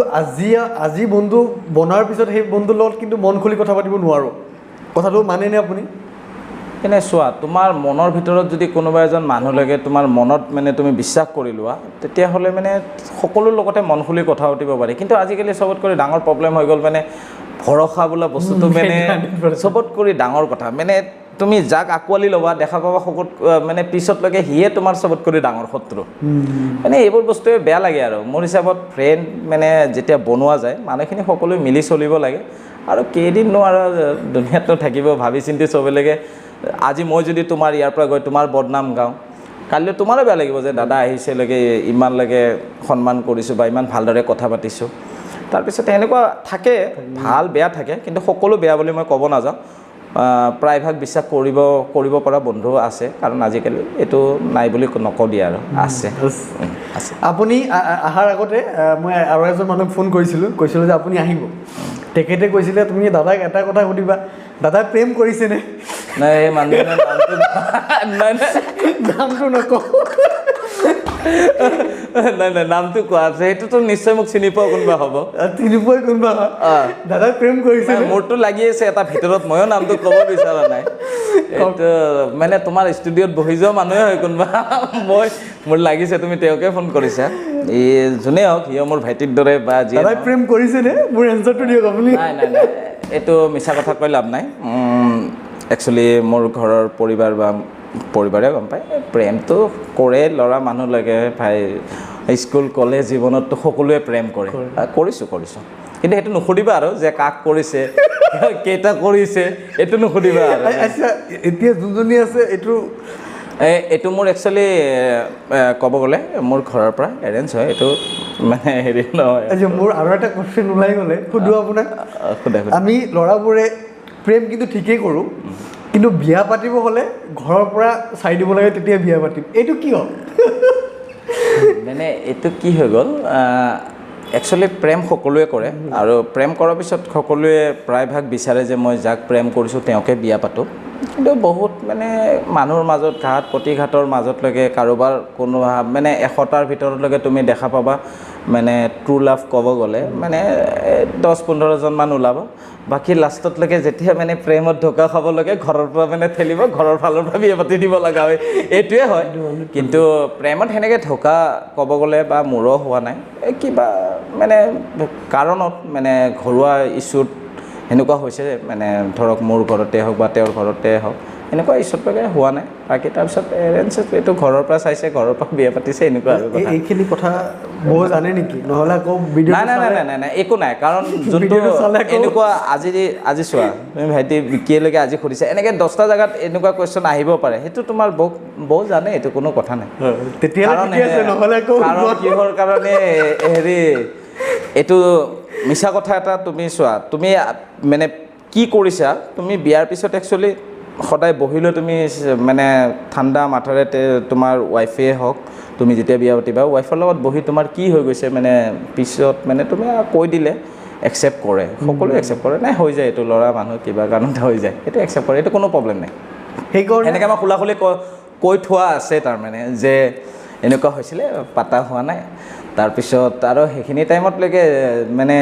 আজি বন্ধু বনোৱাৰ পিছত সেই বন্ধুৰ লগত কিন্তু মন খুলি কথা পাতিব নোৱাৰোঁ কথাটো মানেনে আপুনি এনে চোৱা তোমাৰ মনৰ ভিতৰত যদি কোনোবা এজন মানুহ লাগে তোমাৰ মনত মানে তুমি বিশ্বাস কৰি লোৱা তেতিয়াহ'লে মানে সকলো লগতে মন খুলি কথা পাতিব পাৰি কিন্তু আজিকালি চবতকৈ ডাঙৰ প্ৰব্লেম হৈ গ'ল মানে ভৰসা বোলা বস্তুটো মানে চবতকৈ ডাঙৰ কথা মানে তুমি যাক আঁকোৱালি ল'বা দেখা পাবা মানে পিছতলৈকে সিয়ে তোমাৰ চবতকৈ ডাঙৰ শত্ৰু মানে এইবোৰ বস্তুৱে বেয়া লাগে আৰু মোৰ হিচাপত ফ্ৰেণ্ড মানে যেতিয়া বনোৱা যায় মানুহখিনি সকলোৱে মিলি চলিব লাগে আৰু কেইদিননো আৰু দুনিয়াতনো থাকিব ভাবি চিন্তি চবেলৈকে আজি মই যদি তোমাৰ ইয়াৰ পৰা গৈ তোমাৰ বদনাম গাওঁ কাইলৈ তোমাৰো বেয়া লাগিব যে দাদা আহিছেলৈকে ইমানলৈকে সন্মান কৰিছোঁ বা ইমান ভালদৰে কথা পাতিছোঁ তাৰপিছত এনেকুৱা থাকে ভাল বেয়া থাকে কিন্তু সকলো বেয়া বুলি মই ক'ব নাযাওঁ প্ৰায়ভাগ বিশ্বাস কৰিব পৰা বন্ধু আছে কাৰণ আজিকালি এইটো নাই বুলি নকওঁ দিয়া আৰু আছে আপুনি অহাৰ আগতে মই আৰু এজন মানুহক ফোন কৈছিলোঁ যে আপুনি আহিব তেখেতে কৈছিলে তুমি দাদাক এটা কথা সুধিবা দাদাই প্ৰেম কৰিছেনে নাই এই মানুহজনৰ নামটো নকওঁ নাই নামটো কোৱা আছে সেইটোতো নিশ্চয় মোক চিনি পোৱা কোনোবা হ'ব চিনি পোৱা কোনোবা দাদাই প্ৰেম কৰিছে মোৰতো লাগি আছে এটা ভিতৰত ময়ো নামটো ক'ব বিচৰা নাই এইটো মানে তোমাৰ ষ্টুডিঅ'ত বহি যোৱা মানুহে হয় কোনোবা মোৰ লাগিছে তুমি তেওঁকে ফোন কৰিছা এই যোনে হওক সিও মোৰ ভাইটিৰ দৰে বা দাদাই প্ৰেম কৰিছেনে মোৰ এনচাৰটো দিয়ক আপুনি নাই এইটো মিছা কথা কৈ লাভ নাই একচুৱেলি মোৰ ঘৰৰ পৰিবাৰে গম পায় প্ৰেমটো কৰে ল'ৰা মানুহ লাগে ভাই স্কুল কলেজ জীৱনততো সকলোৱে প্ৰেম কৰে কৰিছোঁ কিন্তু সেইটো নুসুধিবা আৰু যে কাক কৰিছে কেইটা কৰিছে এইটো নুসুধিবা আৰু আচ্ছা এতিয়া যোনজনী আছে এইটো মোৰ একচুৱেলি ক'ব গ'লে মোৰ ঘৰৰ পৰা এৰেঞ্জ হয় এইটো মানে হেৰি নহয় মোৰ আৰু এটা কুৱেশ্যন ওলাই গ'লে সুধো আপোনাক আমি ল'ৰাবোৰে প্ৰেম কিন্তু ঠিকেই কৰোঁ কিন্তু বিয়া পাতিব হ'লে ঘৰৰ পৰা চাই দিব লাগে তেতিয়া বিয়া পাতিম এইটো কিয় মানে এইটো কি হৈ গ'ল একচুৱেলি প্ৰেম সকলোৱে কৰে আৰু প্ৰেম কৰাৰ পিছত সকলোৱে প্ৰায়ভাগ বিচাৰে যে মই যাক প্ৰেম কৰিছোঁ তেওঁকে বিয়া পাতোঁ কিন্তু বহুত মানে মানুহৰ মাজত ঘাট প্ৰতিঘাটৰ মাজতলৈকে কাৰোবাৰ কোনো মানে 100টাৰ ভিতৰলৈকে তুমি দেখা পাবা মানে ট্ৰু লাভ ক'ব গ'লে মানে 10-15জনমান ওলাব বাকী লাষ্টতলৈকে যেতিয়া মানে প্ৰেমত ধোকা খাব লাগে ঘৰৰ পৰা মানে ঠেলিব ঘৰৰ ফালৰ পৰা বিয়া পাতি দিব লগা হয় এইটোৱে হয় কিন্তু প্ৰেমত সেনেকৈ ধোকা ক'ব গ'লে বা মোৰো হোৱা নাই কিবা মানে কাৰণত মানে ঘৰুৱা ইছ্যুত সেনেকুৱা হৈছে মানে ধৰক মোৰ ঘৰতে হওক বা তেওঁৰ ঘৰতে হওক এনেকুৱা ইছ্যুতলৈকে হোৱা নাই বাকী তাৰপিছত এৰেঞ্জ এইটো ঘৰৰ পৰা চাইছে ঘৰৰ পৰা বিয়া পাতিছে এনেকুৱা আৰু এইখিনি কথা বহুত জানে নেকি নহ'লে আকৌ ভিডিঅ' নাই একো নাই কাৰণ যোনটো এনেকুৱা আজি চোৱা তুমি ভাইটি বিকিলৈকে আজি সুধিছে এনেকৈ 10টা জেগাত এনেকুৱা কুৱেশ্যন আহিব পাৰে সেইটো তোমাৰ বহু জানে এইটো কোনো কথা নাই কাৰণ কিহৰ কাৰণে হেৰি এইটো মিছা কথা এটা তুমি চোৱা তুমি মানে কি কৰিছা তুমি বিয়াৰ পিছত একচুৱেলি সদায় বহিলৈ তুমি মানে ঠাণ্ডা মাথাৰে তোমাৰ ৱাইফে হওক তুমি যেতিয়া বিয়া পাতিবা ৱাইফৰ লগত বহি তোমাৰ কি হৈ গৈছে মানে পিছত মানে তুমি কৈ দিলে একচেপ্ট কৰে সকলোৱে একচেপ্ট কৰে নাই হৈ যায় এইটো ল'ৰা মানুহ কিবা কাৰণত হৈ যায় এইটো একচেপ্ট কৰে এইটো কোনো প্ৰব্লেম নাই সেইকাৰণে এনেকৈ মই খোলাখুলি কৈ থোৱা আছে তাৰমানে যে এনেকুৱা হৈছিলে পাতা হোৱা নাই তাৰপিছত আৰু সেইখিনি টাইমতলৈকে মানে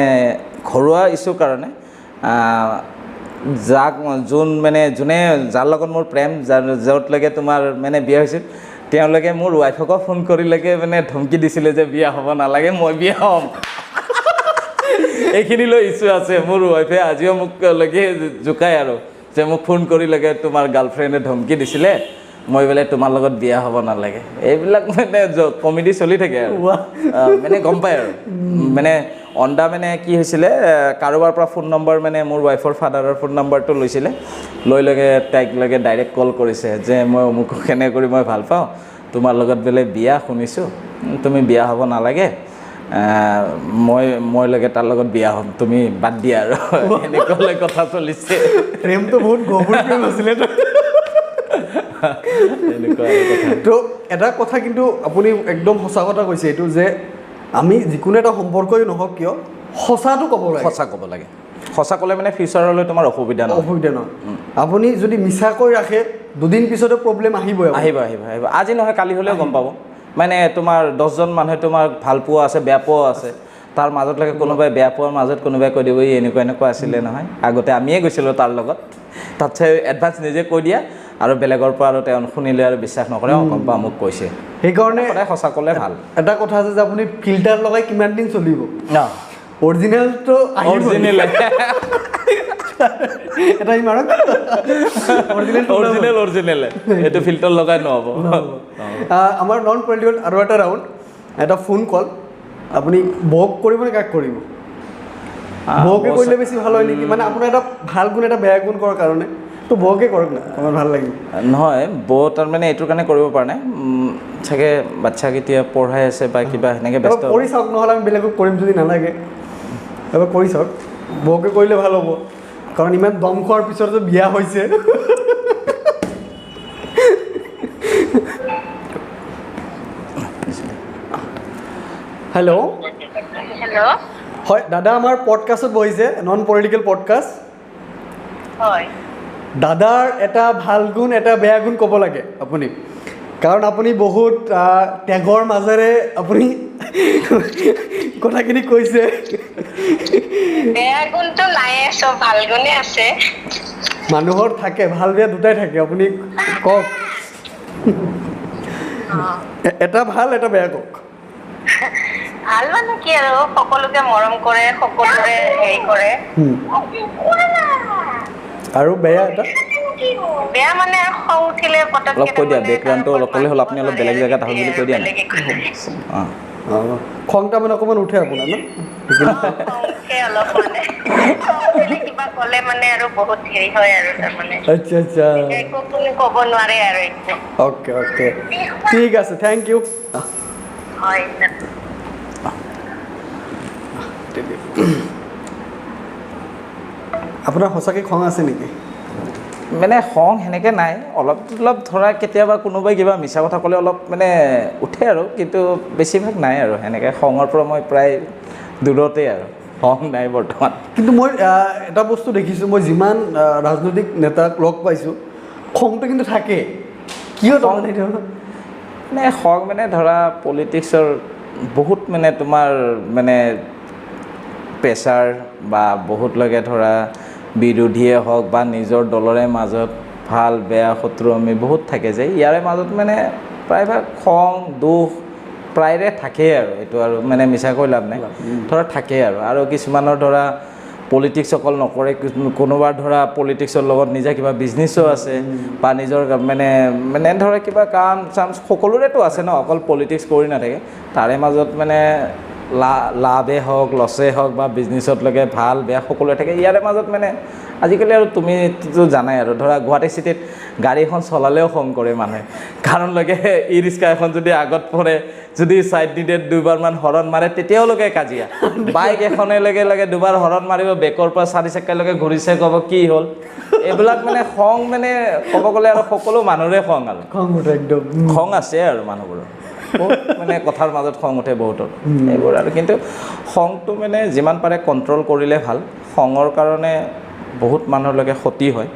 ঘৰুৱা ইছ্যুৰ কাৰণে যোনে যাৰ লগত মোৰ প্ৰেম য'তলৈকে তোমাৰ মানে বিয়া হৈছিল তেওঁলোকে মোৰ ৱাইফকো ফোন কৰিলৈকে মানে ধমকি দিছিলে যে বিয়া হ'ব নালাগে মই বিয়া হ'ম এইখিনিলৈ ইছ্যু আছে মোৰ ৱাইফে আজিও মোকলৈকে জোকায় আৰু যে মোক ফোন কৰিলৈকে তোমাৰ গাৰ্লফ্ৰেণ্ডে ধমকি দিছিলে মই বোলে তোমাৰ লগত বিয়া হ'ব নালাগে এইবিলাক মানে কমেডি চলি থাকে আৰু মানে গম পায় আৰু মানে অন্দা মানে কি হৈছিলে কাৰোবাৰ পৰা ফোন নম্বৰ মানে মোৰ ৱাইফৰ ফাদাৰৰ ফোন নম্বৰটো লৈছিলে লৈলৈকে তাইকলৈকে ডাইৰেক্ট কল কৰিছে যে মই অমুক কেনে কৰি মই ভাল পাওঁ তোমাৰ লগত বোলে বিয়া শুনিছোঁ তুমি বিয়া হ'ব নালাগে মই লাগে তাৰ লগত বিয়া হ'ম তুমি বাদ দিয়া আৰু এনেকুৱালৈ কথা চলিছে প্ৰেমটো বহুত গভীৰ প্ৰেম আছিলে তো এটা কথা কিন্তু আপুনি একদম সঁচা কথা কৈছে এইটো যে আমি যিকোনো এটা সম্পৰ্কই নহওক কিয় সঁচাটো ক'ব লাগে সঁচা ক'ব লাগে সঁচা ক'লে মানে ফিউচাৰলৈ তোমাৰ অসুবিধা নহয়। অসুবিধা নহয়। আপুনি যদি মিছাকৈ ৰাখে দুদিন পিছতে প্ৰব্লেম আহিবই। আহিব আজি নহয় কালি হ'লেও গম পাব। মানে তোমাৰ 10জন মানুহে তোমাক ভাল পোৱা আছে বেয়া পোৱা আছে, তাৰ মাজতলৈকে কোনোবাই বেয়া পোৱাৰ মাজত কোনোবাই কৈ দিব এই এনেকুৱা আছিলে নহয়, আগতে আমিয়ে গৈছিলোঁ তাৰ লগত, তাতছে এডভান্স নিজে কৈ দিয়া আৰু বেলেগৰ পৰা আৰু তেওঁ শুনিলে আৰু বিশ্বাস নকৰে, গম পা মোক কৈছে। সেইকাৰণে সদায় সঁচা ক'লে ভাল। এটা কথা আছে যে আপুনি ফিল্টাৰ লগাই কিমান দিন চলিব, অৰিজিনেলটো অৰিজিনেল এটা ইমাৰক অৰিজিনেল এইটো ফিল্টাৰ লগাই নহ'ব। আমাৰ নন পলিটিকেল আৰু এটা ৰাউণ্ড, এটা ফোন কল, আপুনি বক কৰিব নে কাক কৰিব? বকে কৰিলে বেছি ভাল হয় নেকি? মানে আপোনাৰ এটা ভাল গুণ এটা বেয়া গুণ কৰাৰ কাৰণে তো বকে কৰক না, আমাৰ ভাল লাগিব। নহয় তাৰমানে এইটোৰ কাৰণে কৰিব পৰা নাই, চাগে বাচ্ছাক এতিয়া পঢ়াই আছে বা কিবা সেনেকৈ ব্যস্ত। কৰি চাওক, নহ'লে আমি বেলেগক কৰিম যদি নালাগে, এবাৰ কৰি চাওক। বকে কৰিলে ভাল হ'ব, কাৰণ ইমান দম খোৱাৰ পিছত যে বিয়া হৈছে। হেল্ল'। হেল্ল'। হয় দাদা, আমাৰ পডকাষ্টত বহিছে, নন পলিটিকেল পডকাষ্ট। হয়। দাদাৰ এটা ভাল গুণ এটা বেয়া গুণ ক'ব লাগে আপুনি, কাৰণ আপুনি বহুত ত্যাগৰ মাজেৰে আপুনি কথাখিনি কৈছে। বেয়া গুণটো নাই, চব ভাল গুণে আছে। মানুহৰ থাকে ভাল বেয়া দুটাই থাকে, আপুনি কওক এটা ভাল এটা বেয়া কওক। ভাল মানে কি আৰু সকলোকে মৰম কৰে, সকলোৰে হেৰি কৰে। আৰু বেয়া এটা? বেয়া মানে খং উঠিলে পটককে অলপ কৈ দিয়া, বেকগ্ৰাউণ্ডটো অলপ ক'লে হ'ল, আপুনি অলপ বেলেগ জেগাত আহক বুলি কৈ দিয়া নাই। খংটা মানে অকণমান উঠে আপোনাৰ ন? অলপ মানে কিবা ক'লে মানে আৰু বহুত হেৰি হয় আৰু তাৰমানে। আচ্ছা আচ্ছা, একো কোনো ক'ব নোৱাৰে আৰু একো। অ'কে অ'কে, ঠিক আছে, থেংক ইউ। হয়। আপোনাৰ সঁচাকৈ খং আছে নেকি? মানে খং সেনেকৈ নাই, অলপ ধৰা কেতিয়াবা কোনোবাই কিবা মিছা কথা ক'লে অলপ মানে উঠে আৰু, কিন্তু বেছিভাগ নাই আৰু সেনেকৈ। খঙৰ পৰা মই প্ৰায় দূৰতেই আৰু, খং নাই বৰ্তমান। কিন্তু মই এটা বস্তু দেখিছোঁ, মই যিমান ৰাজনৈতিক নেতাক লগ পাইছোঁ, খংটো কিন্তু থাকে। কিয় তাৰমানে এইটো? মানে খং মানে ধৰা পলিটিক্সৰ বহুত মানে তোমাৰ মানে প্ৰেছাৰ বা বহুতলৈকে ধৰা বিৰোধীয়ে হওক বা নিজৰ দলৰে মাজত ভাল বেয়া শত্ৰু আমি বহুত থাকে যে, ইয়াৰে মাজত মানে প্ৰায়ভাগ খং দুখ প্ৰায়ৰে থাকেই আৰু, এইটো আৰু মানে মিছা কৈ লাভ নাই, ধৰা থাকেই আৰু কিছুমানৰ ধৰা পলিটিক্স অকল নকৰে, কোনোবাৰ ধৰা পলিটিক্সৰ লগত নিজা কিবা বিজনেছো আছে বা নিজৰ মানে ধৰা কিবা কাম চাম সকলোৰেতো আছে ন, অকল পলিটিক্স কৰি নাথাকে। তাৰে মাজত মানে লাভেই হওক লছেই হওক বা বিজনেছতলৈকে ভাল বেয়া সকলোৱে থাকে। ইয়াৰে মাজত মানে আজিকালি আৰু তুমিতো জানাই আৰু, ধৰা গুৱাহাটী চিটিত গাড়ী এখন চলালেও খং কৰে মানুহে, কাৰণলৈকে ই ৰিক্সা এখন যদি আগত পৰে, যদি ছাইড নিদিয়ে দুবাৰমান হৰণ মাৰে তেতিয়াওলৈকে কাজিয়া। বাইক এখনে লাগে দুবাৰ হৰণ মাৰিব, বেকৰ পৰা 4 চকালৈকে ঘূৰিছে, ক'ব কি হ'ল। এইবিলাক মানে খং মানে ক'ব গ'লে আৰু সকলো মানুহৰে খং আৰু খং উঠে একদম, খং আছে আৰু মানুহবোৰৰ মানে কথাৰ মাজত খং উঠে বহুতৰ এইবোৰ আৰু। কিন্তু খংটো মানে যিমান পাৰে কণ্ট্ৰল কৰিলে ভাল। খঙৰ কাৰণে বহুত মানুহলৈকে ক্ষতি হয়।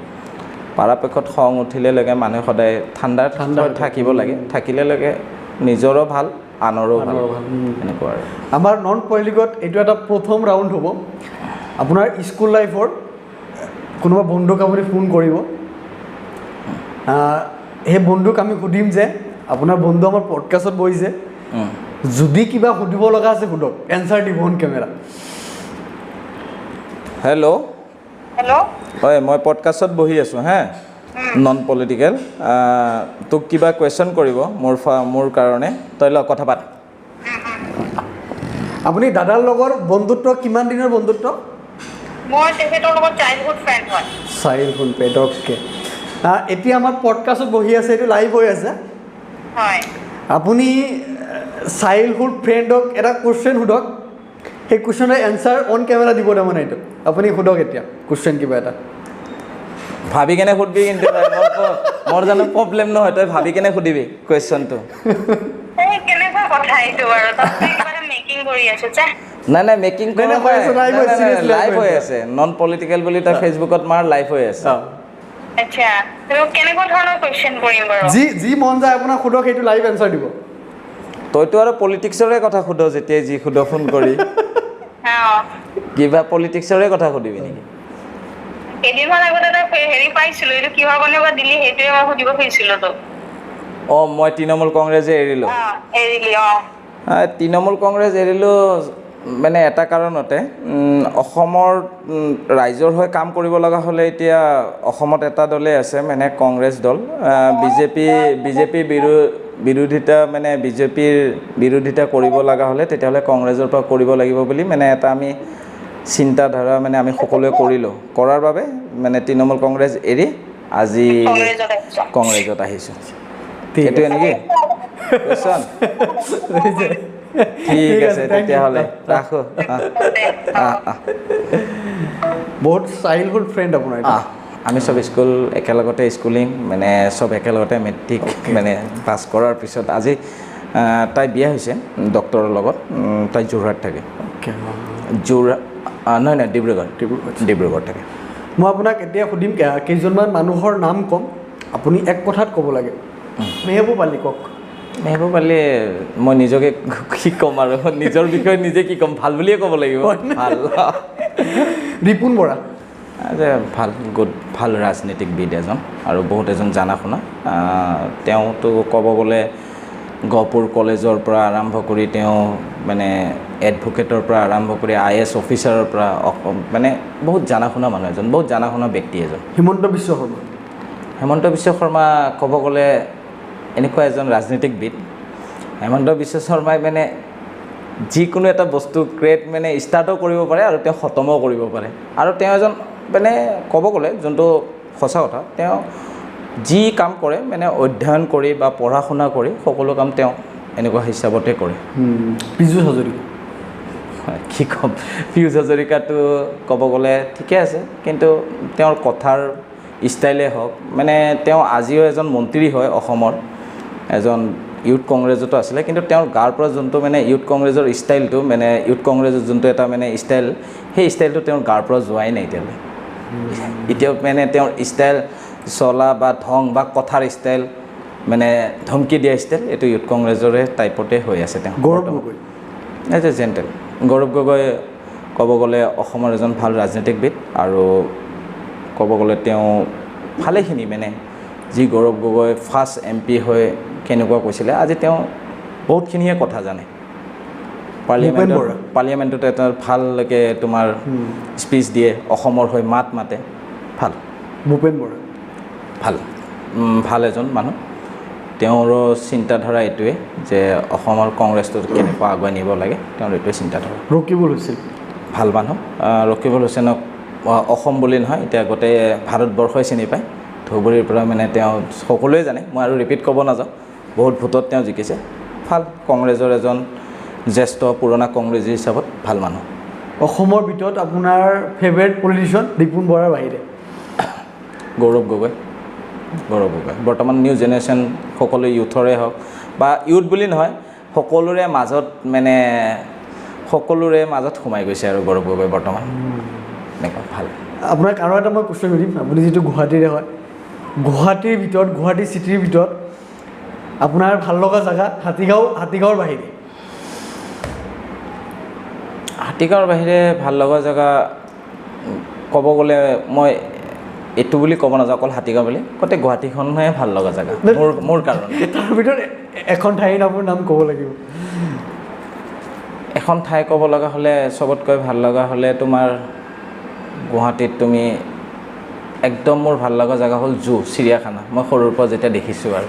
পৰাপক্ষত খং উঠিলেলৈকে মানুহে সদায় ঠাণ্ডা থাকিব লাগে, থাকিলেলৈকে নিজৰো ভাল আনৰো ভাল, এনেকুৱা আৰু। আমাৰ নন পলিটিকত এইটো এটা প্ৰথম ৰাউণ্ড হ'ব। আপোনাৰ স্কুল লাইফৰ কোনোবা বন্ধুক আপুনি ফোন কৰিব, সেই বন্ধুক আমি সুধিম যে আপোনাৰ বন্ধু আমাৰ পডকাষ্টত বহিছে, যদি কিবা সুধিব লগা আছে সুধক, এনচাৰ দিব অন কেমেৰা। হেল্ল'। হয়, মই পডকাষ্টত বহি আছোঁ হা, নন পলিটিকেল। তোক কিবা কুৱেশ্যন কৰিব মোৰ কাৰণে, তই লগ কথা পাত। আপুনি দাদাৰ লগৰ বন্ধুত্ব কিমান দিনৰ বন্ধুত্ব? মই তেখেতৰ লগত চাইল্ডহুড ফ্ৰেণ্ড হয়। Childhood friend, okay. এতিয়া আমাৰ পডকাষ্টত বহি আছে, এইটো লাইভ হৈ আছে। হয়। আপুনি চাইল্ডহুড ফ্ৰেণ্ডক এটা কুৱেশ্যন সোধক, সেই কুৱেশ্যনৰ এনচাৰ অন কেমেৰা দিব তাৰমানে এইটো। আপুনি সোধক এতিয়া কুৱেশ্যন কিবা এটা। ভাবি কেনে সুধিবি, কিন্তু মোৰ জানো প্ৰব্লেম নহয়, তই ভাবি কেনে সুধিবি কুৱেশ্যনটো। কেনেকুৱা কথা এইটো বাৰু, তই কিবা এটা মেকিং কৰি আছো যা। নাই মেকিং নাই, হৈ আছে, live হৈ আছে, seriously লাইভ হৈ হৈ আছে। আছে নন পলিটিকেল বুলি তই ফেচবুকত মাৰ লাইভ হৈ আছে আচ্ছা তুমি কেনেকুৱা ধৰণৰ কোৱেশ্চন কৰিম বাৰু যি মন যায় আপোনাক সোধক সেইটো লাইভ এনচাৰ দিব তইতো আৰু পলিটিক্সৰে কথা সোধ যেতিয়াই যি সোধ ফোন কৰি কিবা পলিটিক্সৰে কথা সুধিবি নেকি কেইদিনমান আগতে এটা হেৰি পাইছিলো এইটো কিহৰ কাৰণে বা দিলি সেইটোৱে মই সুধিব খুজিছিলো তোক মই তৃণমূল কংগ্ৰেছে এৰিলোঁ এৰিলি তৃণমূল কংগ্ৰেছ এৰিলোঁ মানে এটা কাৰণতে অসমৰ ৰাইজৰ হৈ কাম কৰিব লগা হ'লে এতিয়া অসমত এটা দলেই আছে মানে কংগ্ৰেছ দল বিজেপি বিৰোধিতা মানে বিজেপিৰ বিৰোধিতা কৰিব লগা হ'লে তেতিয়াহ'লে কংগ্ৰেছৰ পৰা কৰিব লাগিব বুলি মানে এটা আমি চিন্তাধাৰা মানে আমি সকলোৱে কৰিলোঁ কৰাৰ বাবে মানে তৃণমূল কংগ্ৰেছ এৰি আজি কংগ্ৰেছত আহিছোঁ সেইটোৱে নেকি কুৱেশ্যন ঠিক আছে তেতিয়াহ'লে ৰাখোঁ বহুত চাইল্ডহুড ফ্ৰেণ্ড আপোনাৰ এইটো। আমি চব স্কুল একেলগতে স্কুলিং মানে চব একেলগতে মেট্ৰিক মানে পাছ কৰাৰ পিছত আজি তাই বিয়া হৈছে ডক্টৰৰ লগত তাই যোৰহাট থাকে নহয় ডিব্ৰুগড় থাকে মই আপোনাক এতিয়া সুধিম কেইজনমান মানুহৰ নাম ক'ম আপুনি এক কথাত ক'ব লাগে মেহবুব আলী কওক মেহবুব আলী মই নিজকে কি ক'ম আৰু নিজৰ বিষয়ে নিজে কি ক'ম ভাল বুলিয়ে ক'ব লাগিব ভাল ৰিপুণ বৰা ভাল ৰাজনীতিকবিদ এজন আৰু বহুত এজন জানা শুনা তেওঁতো ক'ব গ'লে গহপুৰ কলেজৰ পৰা আৰম্ভ কৰি তেওঁ মানে এডভকেটৰ পৰা আৰম্ভ কৰি IAS অফিচাৰৰ পৰা মানে বহুত জানা শুনা মানুহ এজন বহুত জানা শুনা ব্যক্তি এজন হিমন্ত বিশ্ব শৰ্মা ক'ব গ'লে এনেকুৱা এজন ৰাজনীতিকবিদ হিমন্ত বিশ্ব শৰ্মাই মানে যিকোনো এটা বস্তু ক্ৰিয়েট মানে ষ্টাৰ্টো কৰিব পাৰে আৰু তেওঁ খতমো কৰিব পাৰে আৰু তেওঁ এজন মানে ক'ব গ'লে যোনটো সঁচা কথা তেওঁ যি কাম কৰে মানে অধ্যয়ন কৰি বা পঢ়া শুনা কৰি সকলো কাম তেওঁ এনেকুৱা হিচাপতে কৰে পীযুষ হাজৰিকা কি ক'ম পীযুষ হাজৰিকাটো ক'ব গ'লে ঠিকে আছে কিন্তু তেওঁৰ কথাৰ ষ্টাইলে হওক মানে তেওঁ আজিও এজন মন্ত্ৰী হয় অসমৰ এজন ইউথ কংগ্ৰেছতো আছিলে কিন্তু তেওঁৰ গাৰ পৰা যোনটো মানে ইউথ কংগ্ৰেছৰ ষ্টাইলটো মানে ইউথ কংগ্ৰেছৰ যোনটো এটা মানে ষ্টাইল সেই ষ্টাইলটো তেওঁৰ গাৰ পৰা যোৱাই নাই এতিয়াও মানে তেওঁৰ ষ্টাইল চলা বা ধং বা কথাৰ ষ্টাইল মানে ধমকি দিয়া ষ্টাইল এইটো ইউথ কংগ্ৰেছৰে টাইপতে হৈ আছে তেওঁ গৌৰৱ গগৈ এইটো জেণ্টেল গৌৰৱ গগৈ ক'ব গ'লে অসমৰ এজন ভাল ৰাজনীতিকবিদ আৰু ক'ব গ'লে তেওঁ ভালেখিনি মানে যি গৌৰৱ গগৈ ফাৰ্ষ্ট MP হৈ কেনেকুৱা কৈছিলে আজি তেওঁ বহুতখিনিয়ে কথা জানে পাৰ্লিয়ামেণ্টত এটা ভালকৈ তোমাৰ স্পীচ দিয়ে অসমৰ হৈ মাত মাতে ভাল ভূপেন বৰা ভাল এজন মানুহ তেওঁৰো চিন্তাধাৰা এইটোৱে যে অসমৰ কংগ্ৰেছটো কেনেকুৱা আগুৱাই নিব লাগে তেওঁৰ এইটোৱে চিন্তাধাৰা ৰকিবুল হুছেইন ভাল মানুহ ৰকিবুল হুছেইনক অসম বুলি নহয় এতিয়া গোটেই ভাৰতবৰ্ষই চিনি পায় ধুবুৰীৰ পৰা মানে তেওঁ সকলোৱে জানে মই আৰু ৰিপিট ক'ব নাযাওঁ বহুত ভোটত তেওঁ জিকিছে ভাল কংগ্ৰেছৰ এজন জ্যেষ্ঠ পুৰণা কংগ্ৰেছী হিচাপত ভাল মানুহ অসমৰ ভিতৰত আপোনাৰ ফেভাৰিট পলিটিচিয়ান ৰিপুণ বৰাৰ বাহিৰে গৌৰৱ গগৈ বৰ্তমান নিউ জেনেৰেশ্যন সকলো ইউথৰে হওক বা ইউথ বুলি নহয় সকলোৰে মাজত সোমাই গৈছে আৰু গৌৰৱ গগৈ বৰ্তমান এনেকুৱা ভাল আপোনাক আৰু এটা মই কুৱেশ্যন সুধিম আপুনি যিটো গুৱাহাটীৰে হয় গুৱাহাটীৰ ভিতৰত গুৱাহাটী চিটিৰ ভিতৰত আপোনাৰ ভাল লগা জেগা হাতীগাঁৱৰ বাহিৰে হাতীগাঁৱৰ বাহিৰে ভাল লগা জেগা ক'ব গ'লে মই এইটো বুলি ক'ব নাযাওঁ অকল হাতীগাঁও বুলি গোটেই গুৱাহাটীখনহে ভাল লগা জেগা মোৰ কাৰণে তাৰ ভিতৰত এখন ঠাইৰ আপোনাৰ নাম ক'ব লাগিব এখন ঠাই ক'ব লগা হ'লে চবতকৈ ভাল লগা হ'লে তোমাৰ গুৱাহাটীত তুমি একদম মোৰ ভাল লগা জেগা হ'ল চিৰিয়াখানা মই সৰুৰ পৰা যেতিয়া দেখিছোঁ আৰু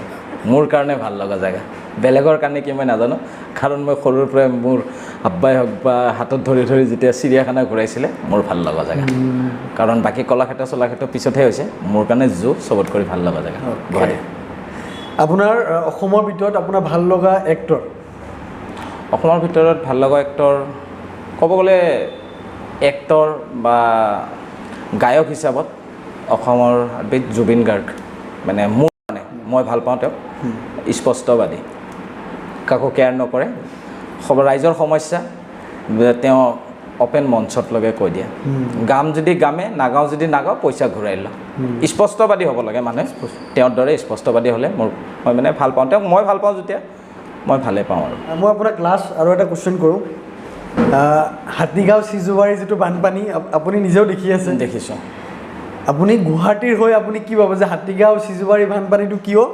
মোৰ কাৰণে ভাল লগা জেগা বেলেগৰ কাৰণে কি মই নাজানো কাৰণ মই সৰুৰ পৰাই মোৰ আব্বাই হওক বা হাতত ধৰি যেতিয়া চিৰিয়াখানা ঘূৰাইছিলে মোৰ ভাল লগা জেগা কাৰণ বাকী কলাক্ষেত্ৰ পিছতহে হৈছে মোৰ কাৰণে চবতকৈ ভাল লগা জেগা গুৱাহাটী আপোনাৰ অসমৰ ভিতৰত আপোনাৰ ভাল লগা এক্টৰ অসমৰ ভিতৰত ভাল লগা এক্টৰ ক'ব গ'লে এক্টৰ বা গায়ক হিচাপত অসমৰ জুবিন গাৰ্গ মানে মোৰ মানে মই ভাল পাওঁ তেওঁক স্পষ্টবাদী কাকো কেয়াৰ নকৰে ৰাইজৰ সমস্যা তেওঁ অপেন মঞ্চত লগে কৈ দিয়ে গাম যদি গামে নাগাওঁ যদি নাগাওঁ পইচা ঘূৰাই লওঁ স্পষ্টবাদী হ'ব লাগে মানে তেওঁৰ দৰে স্পষ্টবাদী হ'লে মই মানে ভাল পাওঁ তেওঁক মই ভাল পাওঁ যেতিয়া মই ভালে পাওঁ আৰু মই আপোনাক লাষ্ট আৰু এটা কুৱেশ্যন কৰোঁ হাতীগাঁও চিজুৱাৰী যিটো বানপানী আপুনি নিজেও দেখি আছে দেখিছোঁ আপুনি গুৱাহাটীৰ হৈ আপুনি কি ভাবে যে হাতীগাঁও চিজুৱাৰী বানপানীটো কিয়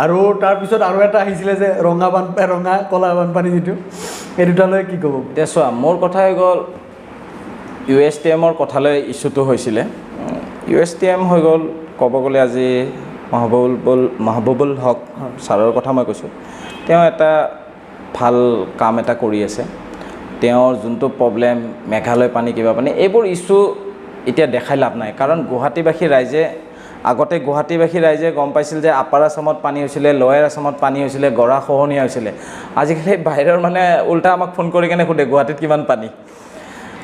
আৰু তাৰপিছত আৰু এটা আহিছিলে যে ৰঙা কলা বানপানী যিটো এই দুটালৈ কি ক'ব এতিয়া চোৱা মোৰ কথা হৈ গ'ল USTMৰ কথালৈ ইছ্যুটো হৈছিলে USTM হৈ গ'ল ক'ব গ'লে আজি মাহবুবুল হক ছাৰৰ কথা মই কৈছোঁ তেওঁ এটা ভাল কাম এটা কৰি আছে তেওঁৰ যোনটো প্ৰব্লেম মেঘালয় পানী কিবা পানী এইবোৰ ইছ্যু এতিয়া দেখাই লাভ নাই কাৰণ গুৱাহাটীবাসী ৰাইজে আগতে গুৱাহাটীবাসী ৰাইজে গম পাইছিল যে আপাৰ আছামত পানী হৈছিলে লয়াৰ আছামত পানী হৈছিলে গৰা খহনীয়া হৈছিলে আজিকালি বাহিৰৰ মানে উল্টা আমাক ফোন কৰি কেনে সোধে গুৱাহাটীত কিমান পানী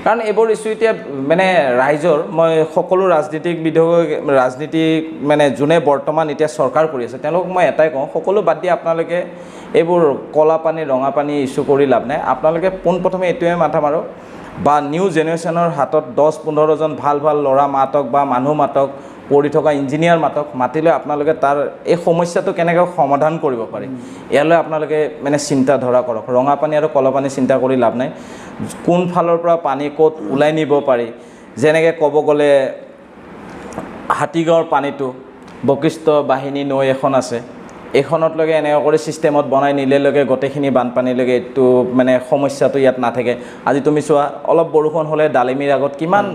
কাৰণ এইবোৰ ইছ্যু এতিয়া মানে ৰাইজৰ মই সকলো ৰাজনীতিক মানে যোনে বৰ্তমান এতিয়া চৰকাৰ কৰি আছে তেওঁলোকক মই এটাই কওঁ সকলো বাদ দি আপোনালোকে এইবোৰ কলা পানী ৰঙা পানী ইছ্যু কৰি লাভ নাই আপোনালোকে পোনপ্ৰথমে এইটোৱে মাথা মাৰক বা নিউ জেনেৰেশ্যনৰ হাতত 10-15জন ভাল ল'ৰা মাতক বা মানুহ মাতক পঢ়ি থকা ইঞ্জিনিয়াৰ মাতি লৈ আপোনালোকে তাৰ এই সমস্যাটো কেনেকৈ সমাধান কৰিব পাৰি ইয়ালৈ আপোনালোকে মানে চিন্তা ধৰা কৰক ৰঙা পানী আৰু কলা পানী চিন্তা কৰি লাভ নাই কোন ফালৰ পৰা পানী ক'ত ওলাই নিব পাৰি যেনেকৈ ক'ব গ'লে হাতীগাঁৱৰ পানীটো বশিষ্ঠ বাহিনী নৈ এখন আছে এইখনত লগে এনেকৈ কৰি ছিষ্টেমত বনাই নিলেলৈকে গোটেইখিনি বানপানীলৈকে এইটো মানে সমস্যাটো ইয়াত নাথাকে আজি তুমি চোৱা অলপ বৰষুণ হ'লে ডালিমিৰ আগত কিমান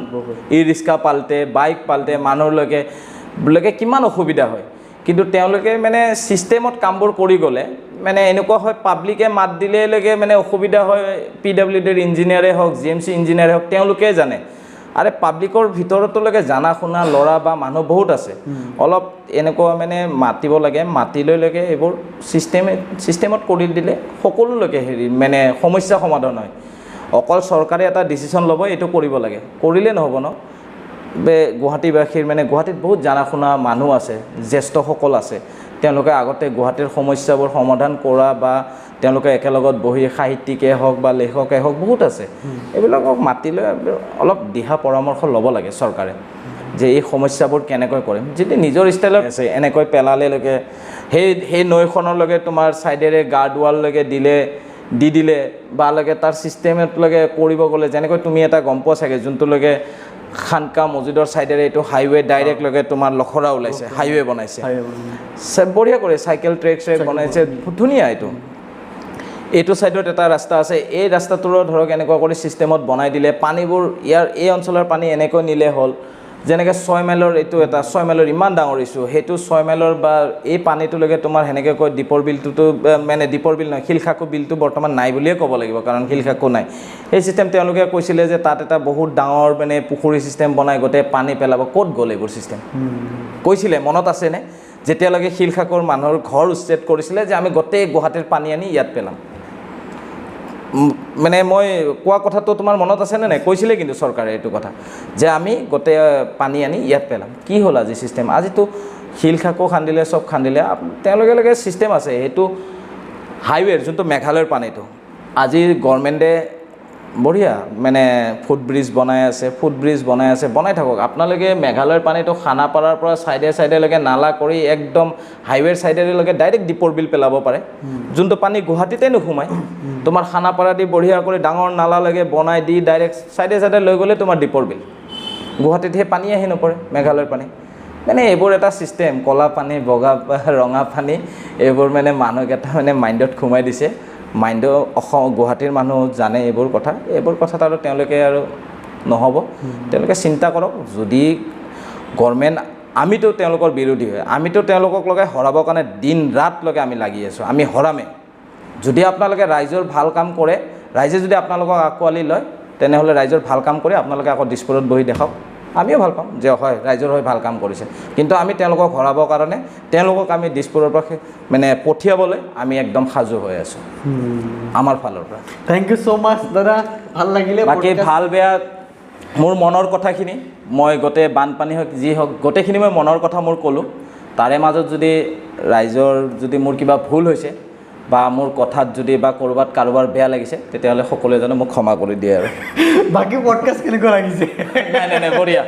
ই ৰিক্সা পাল্টে বাইক পাল্টে মানুহলৈকে কিমান অসুবিধা হয় কিন্তু তেওঁলোকে মানে ছিষ্টেমত কামবোৰ কৰি গ'লে মানে এনেকুৱা হয় পাব্লিকে মাত দিলেলৈকে মানে অসুবিধা হয় PWDৰ ইঞ্জিনিয়াৰে হওক GMC ইঞ্জিনিয়াৰে হওক তেওঁলোকে জানে আৰে পাব্লিকৰ ভিতৰতলৈকে জানা শুনা ল'ৰা বা মানুহ বহুত আছে অলপ এনেকুৱা মানে মাতিব লাগে মাতি লৈলৈকে এইবোৰ ছিষ্টেমত কৰি দিলে সকলোলৈকে হেৰি মানে সমস্যা সমাধান হয় অকল চৰকাৰে এটা ডিচিশ্যন ল'ব এইটো কৰিব লাগে কৰিলে নহ'ব ন গুৱাহাটীবাসীৰ মানে গুৱাহাটীত বহুত জানা শুনা মানুহ আছে জ্যেষ্ঠসকল আছে তেওঁলোকে আগতে গুৱাহাটীৰ সমস্যাবোৰ সমাধান কৰা বা তেওঁলোকে একেলগত বহি সাহিত্যিকে হওক বা লেখকে হওক বহুত আছে এইবিলাকক মাতি লৈ অলপ দিহা পৰামৰ্শ ল'ব লাগে চৰকাৰে যে এই সমস্যাবোৰ কেনেকৈ কৰিম যদি নিজৰ ষ্টাইলত আছে এনেকৈ পেলালেলৈকে সেই নৈখনলৈকে তোমাৰ ছাইডেৰে গাৰ্ড ৱাললৈকে দিলে বা লগে তাৰ ছিষ্টেমতলৈকে কৰিব গ'লে যেনেকৈ তুমি এটা গম পোৱা চাগে যোনটোলৈকে খানকা মছজিদৰ ছাইডেৰে এইটো হাইৱে ডাইৰেক্ট লগে তোমাৰ লখৰা ওলাইছে হাইৱে বনাইছে বঢ়িয়া কৰে চাইকেল ট্ৰেক বনাইছে ধুনীয়া এইটো ছাইডত এটা ৰাস্তা আছে এই ৰাস্তাটোৰো ধৰক এনেকুৱা কৰি ছিষ্টেমত বনাই দিলে পানীবোৰ ইয়াৰ এই অঞ্চলৰ পানী এনেকৈ নিলে হ'ল যেনেকৈ 6 মাইলৰ এইটো এটা 6 মাইলৰ ইমান ডাঙৰ ইছ্যু সেইটো 6 মাইলৰ বা এই পানীটোলৈকে তোমাৰ সেনেকৈ কৈ দীপৰ বিলটোতো মানে দীপৰ বিল নহয় শিলখাকু বিলটো বৰ্তমান নাই বুলিয়ে ক'ব লাগিব কাৰণ শিলখাকু নাই এই ছিষ্টেম তেওঁলোকে কৈছিলে যে তাত এটা বহুত ডাঙৰ মানে পুখুৰী ছিষ্টেম বনাই গোটেই পানী পেলাব ক'ত গ'ল এইবোৰ ছিষ্টেম কৈছিলে মনত আছেনে যেতিয়ালৈকে শিলখাকুৰ মানুহৰ ঘৰ উচ্ছেদ কৰিছিলে যে আমি গোটেই গুৱাহাটীৰ পানী আনি ইয়াত পেলাম মানে মই কোৱা কথাটো তোমাৰ মনত আছেনে নাই কৈছিলে কিন্তু চৰকাৰে এইটো কথা যে আমি গোটেই পানী আনি ইয়াত পেলাম কি হ'ল আজি ছিষ্টেম আজিতো শিলখাকু খান্দিলে চব খান্দিলে তেওঁলোকে ছিষ্টেম আছে সেইটো হাইৱেৰ যোনটো মেঘালয়ৰ পানীটো আজি গভৰ্ণমেণ্টে বঢ়িয়া মানে ফুটব্ৰিজ বনাই আছে বনাই থাকক আপোনালোকে মেঘালয়ৰ পানীটো খানাপাৰাৰ পৰা চাইডেলৈকে নালা কৰি একদম হাইৱেৰ চাইডেলৈকে ডাইৰেক্ট দীপৰ বিল পেলাব পাৰে যোনটো পানী গুৱাহাটীতে নোসোমায় তোমাৰ খানাপাৰা দি বঢ়িয়া কৰি ডাঙৰ নালালৈকে বনাই দি ডাইৰেক্ট চাইডে লৈ গ'লে তোমাৰ দীপৰ বিল গুৱাহাটীত সেই পানী আহি নপৰে মেঘালয়ৰ পানী মানে এইবোৰ এটা ছিষ্টেম কলা পানী বগা ৰঙা পানী এইবোৰ মানে মানুহকেইটা মানে মাইণ্ডত সোমাই দিছে মাইণ্ডো গুৱাহাটীৰ মানুহ জানে এইবোৰ কথাত আৰু তেওঁলোকে আৰু নহ'ব তেওঁলোকে চিন্তা কৰক যদি গভৰ্ণমেণ্ট আমিতো তেওঁলোকৰ বিৰোধী হয় আমিতো তেওঁলোকক লগাই হৰাবৰ কাৰণে দিন ৰাত লগে আমি লাগি আছোঁ আমি হৰামে যদি আপোনালোকে ৰাইজৰ ভাল কাম কৰে ৰাইজে যদি আপোনালোকক আঁকোৱালি লয় তেনেহ'লে ৰাইজৰ ভাল কাম কৰি আপোনালোকে আকৌ দিছপুৰত বহি দেখাওক আমিও ভাল পাম যে হয় ৰাইজৰ হৈ ভাল কাম কৰিছে কিন্তু আমি তেওঁলোকক হৰাবৰ কাৰণে তেওঁলোকক আমি দিছপুৰৰ পৰা মানে পঠিয়াবলৈ আমি একদম সাজু হৈ আছোঁ আমাৰ ফালৰ পৰা থেংক ইউ ছ' মাছ দাদা ভাল লাগিলে বাকী ভাল বেয়া মোৰ মনৰ কথাখিনি মই গোটেই বানপানী হওক যি হওক গোটেইখিনি মই মনৰ কথা মোৰ ক'লোঁ তাৰে মাজত যদি ৰাইজৰ যদি মোৰ কিবা ভুল হৈছে বা মোৰ কথাত যদি বা ক'ৰবাত কাৰোবাৰ বেয়া লাগিছে তেতিয়াহ'লে সকলোৱে জানো মোক ক্ষমা কৰি দিয়ে আৰু বাকী পডকাষ্ট কেনেকুৱা লাগিছে নাই বঢ়িয়া